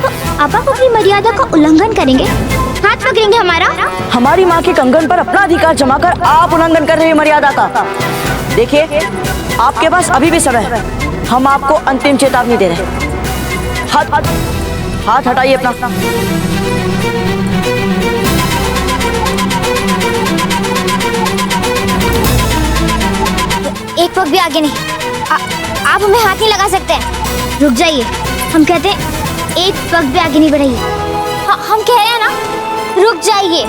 Speaker 2: तो आप अपनी मर्यादा का उल्लंघन करेंगे, हाथ पकड़ेंगे हमारा।
Speaker 6: हमारी माँ के कंगन पर अपना अधिकार जमाकर आप उल्लंघन कर रहे हैं मर्यादा का। देखिए, आपके पास अभी भी समय है। हम आपको अंतिम चेतावनी दे रहे हैं। हाथ हटाइए अपना।
Speaker 2: एक पग भी आगे नहीं। आप हमें हाथ नहीं लगा सकते। रुक जाइए। हम कहते हैं एक पग भी आगे नहीं बढ़ाइए। हम कह रहे हैं ना, रुक जाइए।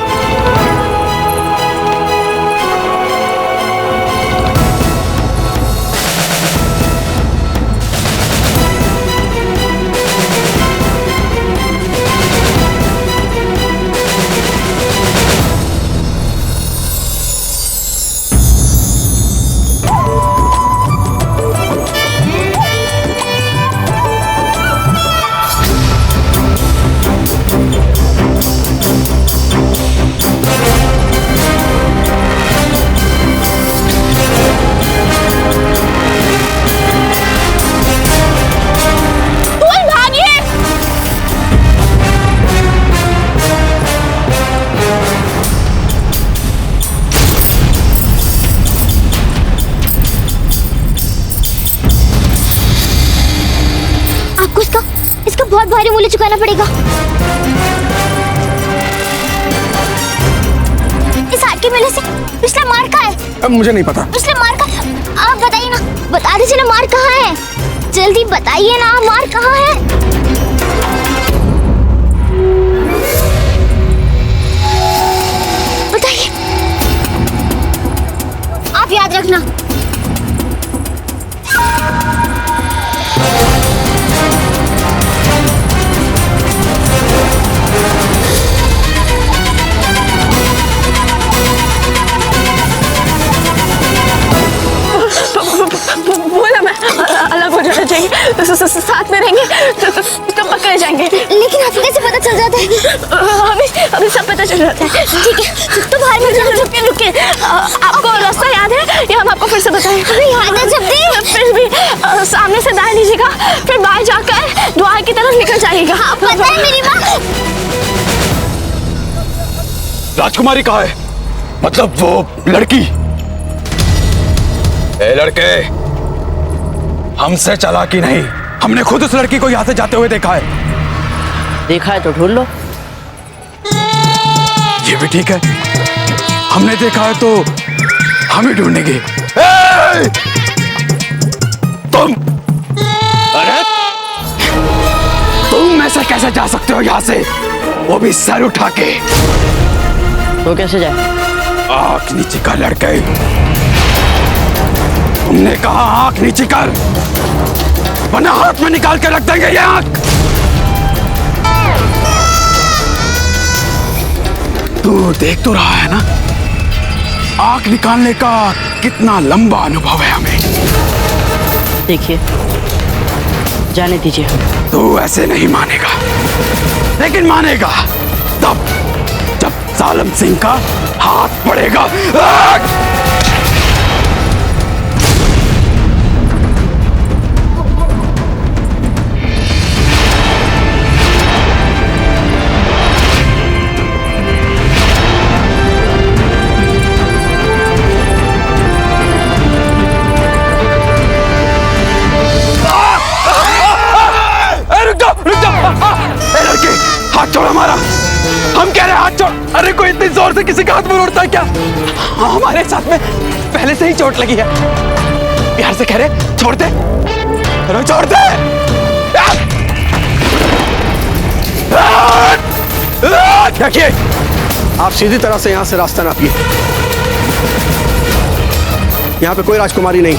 Speaker 2: इसका बहुत भारी मूल्य चुकाना पड़ेगा। इस हाट के मेले से पिछला मार कहाँ है?
Speaker 10: अब मुझे नहीं पता।
Speaker 2: पिछला मार का आप बताइए ना, बता दीजिए ना, मार कहाँ है? जल्दी बताइए ना, मार कहाँ है? बताइए। आप याद रखना।
Speaker 1: अलग हो जाना चाहिए, साथ में रहेंगे तो पकड़े जाएंगे।
Speaker 2: लेकिन आपको कैसे पता चल जाता है?
Speaker 1: अभी सब पता चल जाता है।
Speaker 2: ठीक है, तो बाहर में
Speaker 1: रुकिए। आपको रास्ता याद है या हम आपको फिर से बताएं?
Speaker 2: याद है जब
Speaker 1: फिर भी सामने से दाएं लीजिएगा, फिर बाएं जाकर द्वार की तरफ निकल जाइएगा।
Speaker 2: पता है मेरी माँ।
Speaker 10: राजकुमारी कहाँ है? मतलब वो लड़की। ए लड़के, हमसे चालाकी नहीं, हमने खुद उस लड़की को यहाँ से जाते हुए देखा है।
Speaker 6: देखा है तो ढूंढ लो।
Speaker 10: ये भी ठीक है, हमने देखा है तो हम ही ढूंढेंगे। तुम, अरे तुम ऐसे कैसे जा सकते हो यहाँ से, वो भी सर उठा के?
Speaker 6: तो कैसे जाए?
Speaker 10: आंख नीचे कर लड़के, तुमने कहा आंख नीचे कर, वरना हाथ में निकाल के रख देंगे ये आंख। तू देख तो रहा है ना, आंख निकालने का कितना लंबा अनुभव है हमें।
Speaker 6: देखिए, जाने दीजिए।
Speaker 10: तू ऐसे नहीं मानेगा, लेकिन मानेगा तब जब सालम सिंह का हाथ पड़ेगा। हाथ छोड़ हमारा, हम कह रहे हैं हाथ छोड़। अरे कोई इतनी जोर से किसी का हाथ में उड़ता है क्या? हमारे साथ में पहले से ही चोट लगी है, प्यार से कह रहे छोड़ दे, अरे छोड़ दे।
Speaker 4: देखिए, आप सीधी तरह से यहाँ से रास्ता नापिए, यहाँ पे कोई राजकुमारी नहीं,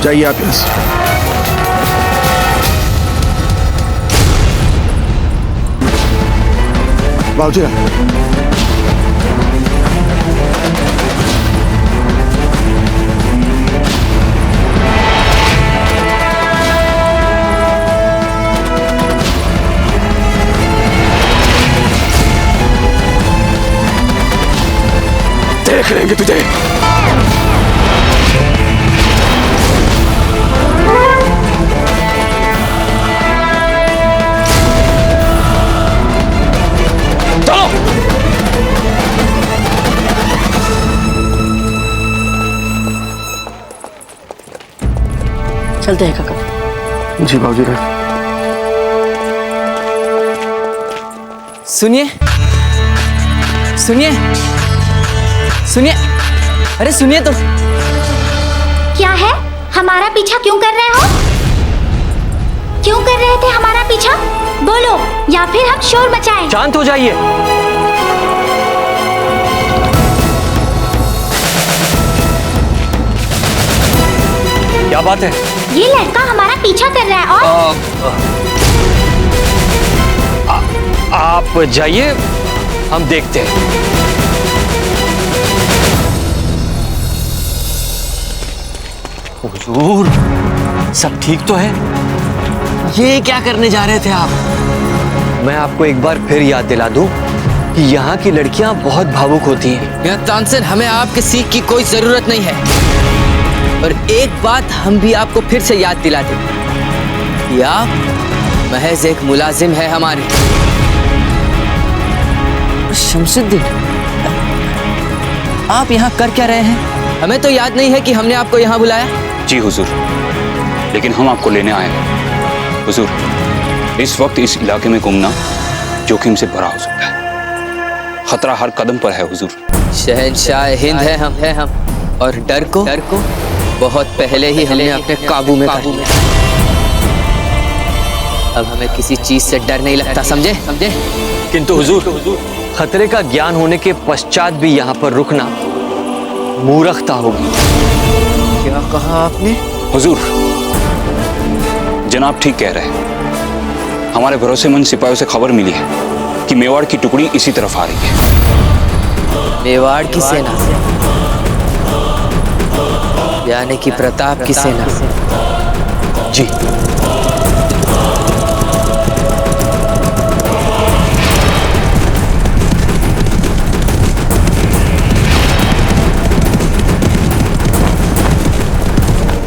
Speaker 4: जाइए आप यहाँ से। बाबूजी,
Speaker 10: देख लेंगे तुझे।
Speaker 6: चलते हैं काका।
Speaker 4: जी बाबूजी।
Speaker 8: सुनिए सुनिए सुनिए, अरे सुनिए तो।
Speaker 2: क्या है? हमारा पीछा क्यों कर रहे हो? क्यों कर रहे थे हमारा पीछा? बोलो, या फिर हम शोर मचाएं।
Speaker 3: शांत हो जाइए। क्या बात है?
Speaker 2: ये लड़का हमारा पीछा कर रहा है और
Speaker 3: आप जाइए, हम देखते हैं। हुजूर, सब ठीक तो है?
Speaker 8: ये क्या करने जा रहे थे आप?
Speaker 3: मैं आपको एक बार फिर याद दिला दूं कि यहाँ की लड़कियां बहुत भावुक होती हैं।
Speaker 8: यह तानसेन, हमें आपके सीख की कोई जरूरत नहीं है। और एक बात हम भी आपको फिर से याद दिला दें कि आप महज एक मुलाजिम है हमारे। शमशुद्दीन, आप यहाँ कर क्या रहे हैं? हमें तो याद नहीं है कि हमने आपको यहाँ बुलाया।
Speaker 15: जी हुजूर, लेकिन हम आपको लेने आए हैं। हुजूर, इस वक्त इस इलाके में घूमना जोखिम से भरा हो सकता है, खतरा हर कदम पर है हुजूर।
Speaker 8: शहंशाह हिंद है हम, और डर को बहुत पहले ही हमने अपने काबू में कर लिया। अब हमें किसी चीज से डर नहीं लगता, समझे?
Speaker 3: किंतु हुजूर, खतरे का ज्ञान होने के पश्चात भी यहाँ पर रुकना मूर्खता होगी।
Speaker 8: क्या कहा आपने?
Speaker 15: हुजूर, जनाब ठीक कह रहे हैं। हमारे भरोसेमंद सिपाहियों से खबर मिली है कि मेवाड़ की टुकड़ी इसी तरफ आ रही है।
Speaker 8: मेवाड़ की सेना, यानी कि प्रताप की सेना?
Speaker 3: जी।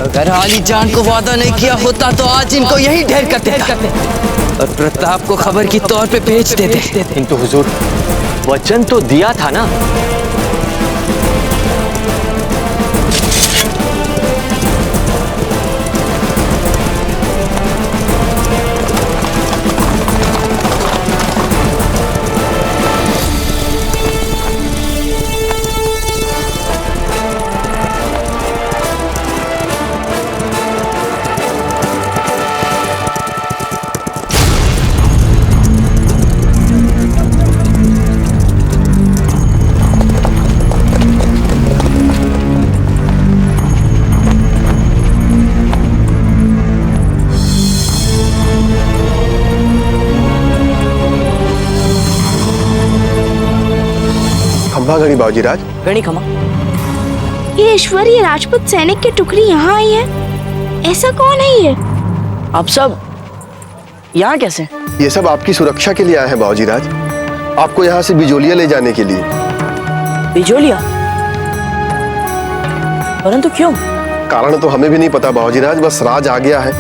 Speaker 8: अगर आली जान को वादा नहीं किया होता तो आज इनको यही ढेर कर देता और प्रताप को खबर की तौर पे भेज देते।
Speaker 3: किंतु हुजूर, वचन तो दिया था ना।
Speaker 7: सभा गणी बाबूजी राज।
Speaker 6: गणी खमा।
Speaker 1: ये ईश्वरीय राजपूत सैनिक की टुकड़ी यहाँ आई है, ऐसा कौन है ये?
Speaker 6: आप सब यहाँ कैसे?
Speaker 7: ये सब आपकी सुरक्षा के लिए आए हैं बाबूजी राज, आपको यहाँ से बिजोलिया ले जाने के लिए।
Speaker 6: बिजोलिया? परंतु क्यों?
Speaker 7: कारण तो हमें भी नहीं पता बाबूजी राज, बस राज आ गया है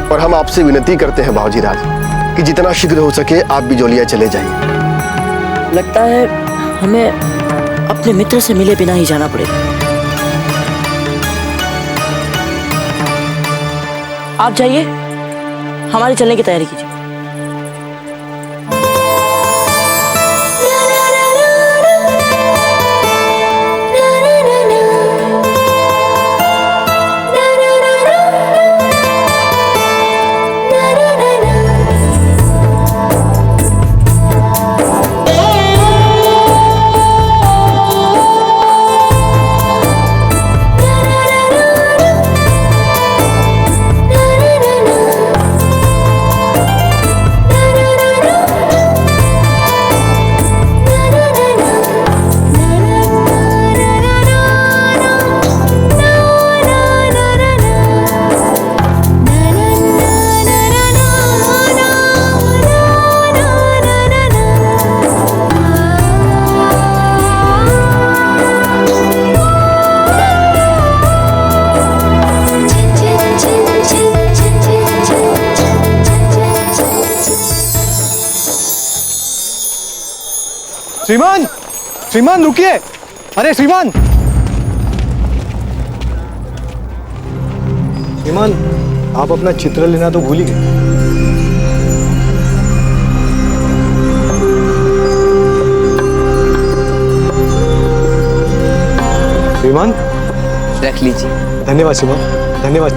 Speaker 7: और हम आपसे विनती करते हैं बाबूजी राज कि जितना शीघ्र हो सके आप बिजोलिया चले जाइए।
Speaker 6: लगता है हमें अपने मित्र से मिले बिना ही जाना पड़ेगा। आप जाइए, हमारी चलने की तैयारी कीजिए।
Speaker 5: श्रीमान, श्रीमान रुकिए। अरे श्रीमान, श्रीमान आप अपना चित्र लेना तो भूल ही गए। श्रीमान
Speaker 8: रख लीजिए।
Speaker 5: धन्यवाद श्रीमान, धन्यवाद।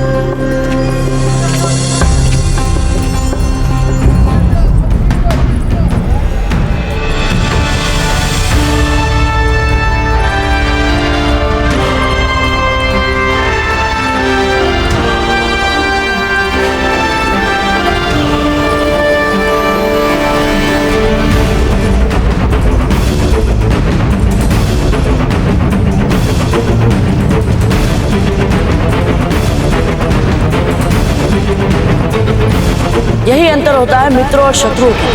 Speaker 6: यही अंतर होता है मित्रों और शत्रुओं की।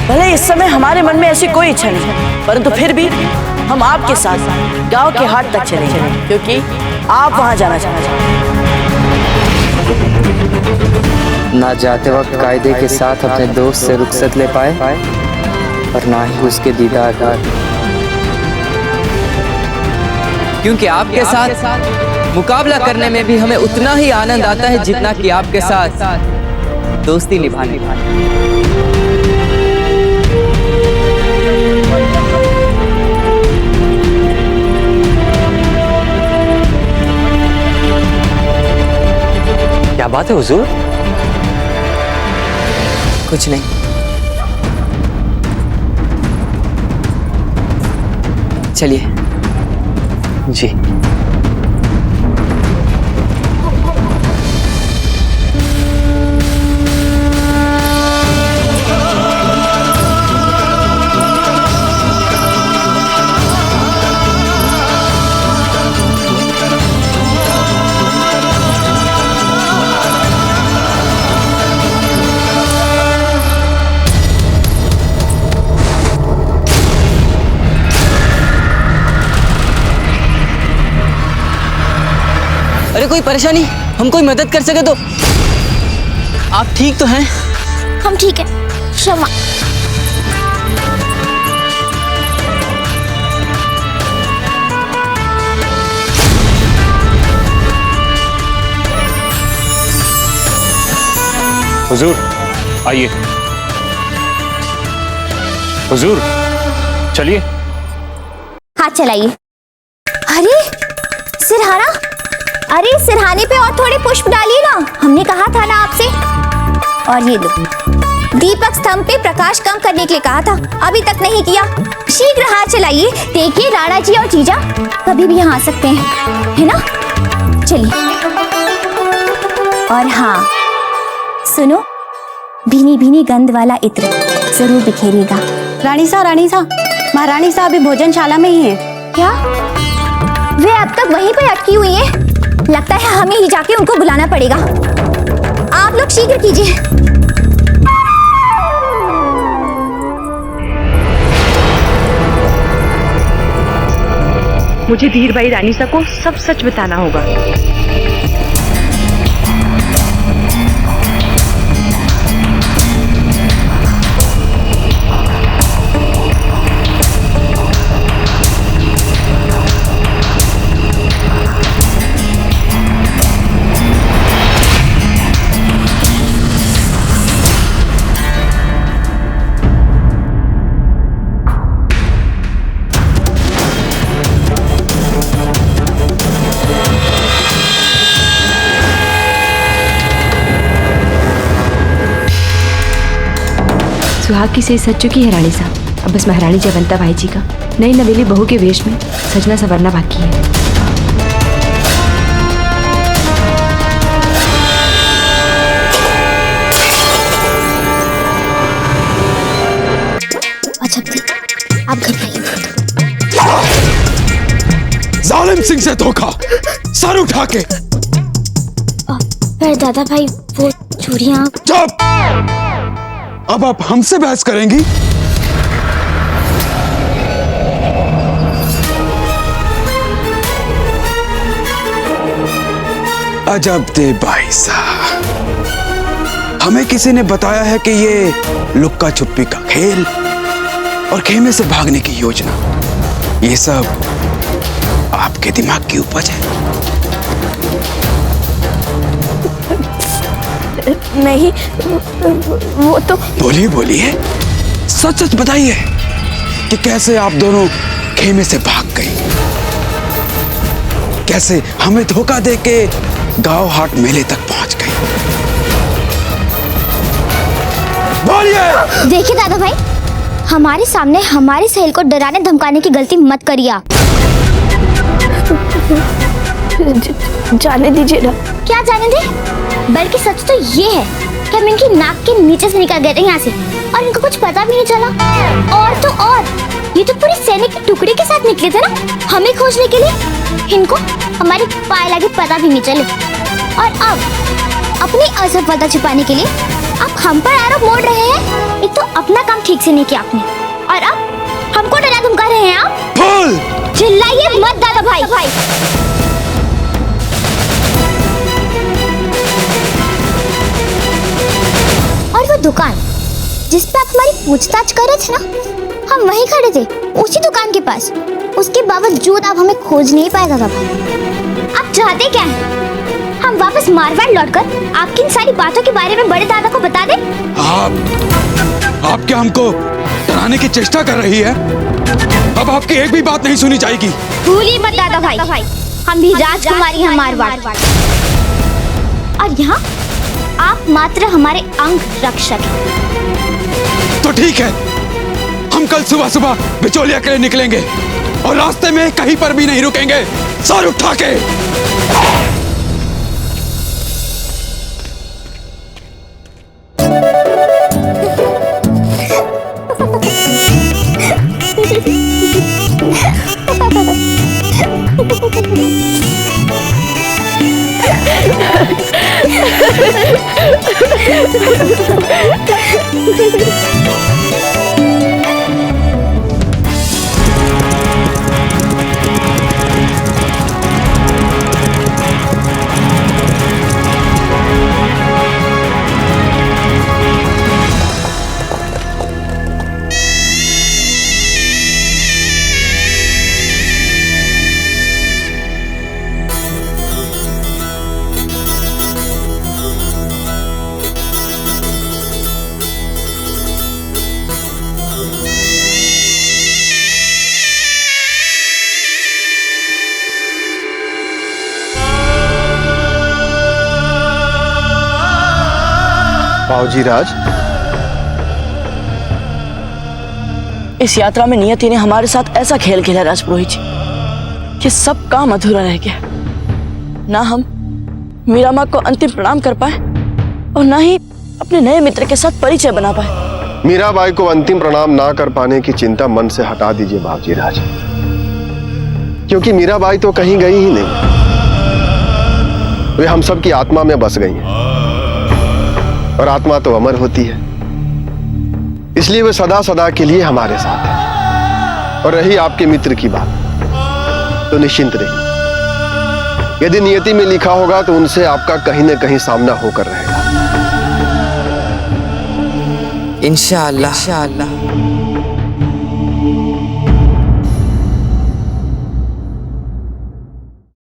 Speaker 6: भले इस समय हमारे मन में ऐसी कोई इच्छा नहीं, परंतु फिर भी हम आपके साथ गांव के हाट तक चलेंगे, क्योंकि आप वहां जाना चाहते हैं।
Speaker 8: ना जाते वक्त कायदे के साथ अपने दोस्त से रुखसत ले पाए और ना ही उसके दीदार, क्योंकि आपके साथ मुकाबला करने में भी हमें उतना ही आनंद आता है जितना कि आपके साथ दोस्ती निभाने।
Speaker 3: क्या बात है हुजूर?
Speaker 8: कुछ नहीं। चलिए।
Speaker 3: जी।
Speaker 8: अरे कोई परेशानी, हम कोई मदद कर सके तो? आप ठीक तो हैं?
Speaker 2: हम ठीक है, क्षमा।
Speaker 15: हुजूर आइए। हुजूर चलिए।
Speaker 2: हाथ चलाइए। अरे सिरहाना, अरे सिरहाने पे और थोड़े पुष्प डालिए ना, हमने कहा था ना आपसे। और ये लो, दीपक स्तंभ पे प्रकाश कम करने के लिए कहा था, अभी तक नहीं किया। शीघ्र हाथ चलाइए। देखिए राणा जी और जीजा कभी भी यहाँ आ सकते हैं, है ना? चलिए। और हाँ सुनो, भीनी भीनी गंध वाला इत्र जरूर बिखेरिएगा,
Speaker 16: रानी साहब महारानी साहब अभी भोजनशाला में ही है।
Speaker 2: क्या वे अब तक वहीं पर अटकी हुई हैं? लगता है हमें ही जाके उनको बुलाना पड़ेगा। आप लोग शीघ्र कीजिए।
Speaker 17: मुझे धीरबाई रानीसा को सब सच बताना होगा।
Speaker 13: सुहाग की सही सज चुकी है रानी साहब। अब बस महारानी जयवंता बाई जी का नई नवेली बहू के वेश में सजना संवरना बाकी है।
Speaker 2: आप घबराइए।
Speaker 10: जालिम सिंह से धोखा, सर उठा के।
Speaker 2: पर दादा भाई वो चूड़ियां।
Speaker 10: चुप! अब आप हमसे बहस करेंगी? अजब दे भाई साहब, हमें किसी ने बताया है कि ये लुक्का छुपी का खेल और खेमे से भागने की योजना, ये सब आपके दिमाग की उपज है।
Speaker 1: नहीं, वो तो।
Speaker 10: बोलिए बोलिए, सच सच बताइए कि कैसे आप दोनों खेमे से भाग गई, कैसे हमें धोखा देके गांव हाट मेले तक पहुंच गई। बोलिए।
Speaker 2: देखिए दादा भाई, हमारे सामने हमारी सहेल को डराने धमकाने की गलती मत करिए आप।
Speaker 1: जाने दीजिए ना।
Speaker 2: क्या जाने दे? बल्कि सच तो ये है कि हम इनकी नाक के नीचे से निकल गए थे यहाँ से और इनको कुछ पता भी नहीं चला। और तो और ये तो पूरी सैनिक की टुकड़ी के साथ निकले थे ना हमें खोजने के लिए। इनको हमारी पाए लगे पता भी नहीं चले। और अब अपनी असफलता छिपाने के लिए आप हम पर आरोप मोड़ रहे हैं। एक तो अपना काम ठीक से नहीं किया आपने और अब हमको डरा धमका रहे हैं आप। चिल्लाइए मत दादा भाई। और वो दुकान जिस पे आप हमारी पूछताछ कर रहे थे ना, हम वहीं खड़े थे उसी दुकान के पास। उसके बावजूद आप हमें खोज नहीं पाए दादा भाई। आप चाहते क्या हैं? हम वापस मारवाड़ लौटकर आपकी इन सारी बातों के बारे में बड़े दादा को बता दें?
Speaker 10: आप क्या हमको डराने की चेष्टा कर रही है? अब आपकी एक भी बात नहीं सुनी जाएगी।
Speaker 2: भूलिए मत दादा भाई, हम भी राजकुमारी हैं मारवाड़। और यहाँ आप मात्र हमारे अंग रक्षक हैं।
Speaker 10: तो ठीक है, हम कल सुबह सुबह बिचौलिया के लिए निकलेंगे और रास्ते में कहीं पर भी नहीं रुकेंगे, सर उठा के।
Speaker 7: बाबूजी राज,
Speaker 6: इस यात्रा में नियति ने हमारे साथ ऐसा खेल खेला राजपुरोहित जी कि सब काम अधूरा रह गया। ना हम मीरा माँ को अंतिम प्रणाम कर पाए और ना ही अपने नए मित्र के साथ परिचय बना पाए।
Speaker 7: मीराबाई को अंतिम प्रणाम ना कर पाने की चिंता मन से हटा दीजिए बाबूजी राज, क्योंकि मीराबाई तो कहीं गई ही नहीं, वे हम सब की आत्मा में बस गई हैं और आत्मा तो अमर होती है, इसलिए वे सदा सदा के लिए हमारे साथ है। और रही आपके मित्र की बात, तो निश्चिंत रहिए, यदि नियति में लिखा होगा तो उनसे आपका कहीं न कहीं सामना होकर रहेगा।
Speaker 8: इंशाअल्लाह।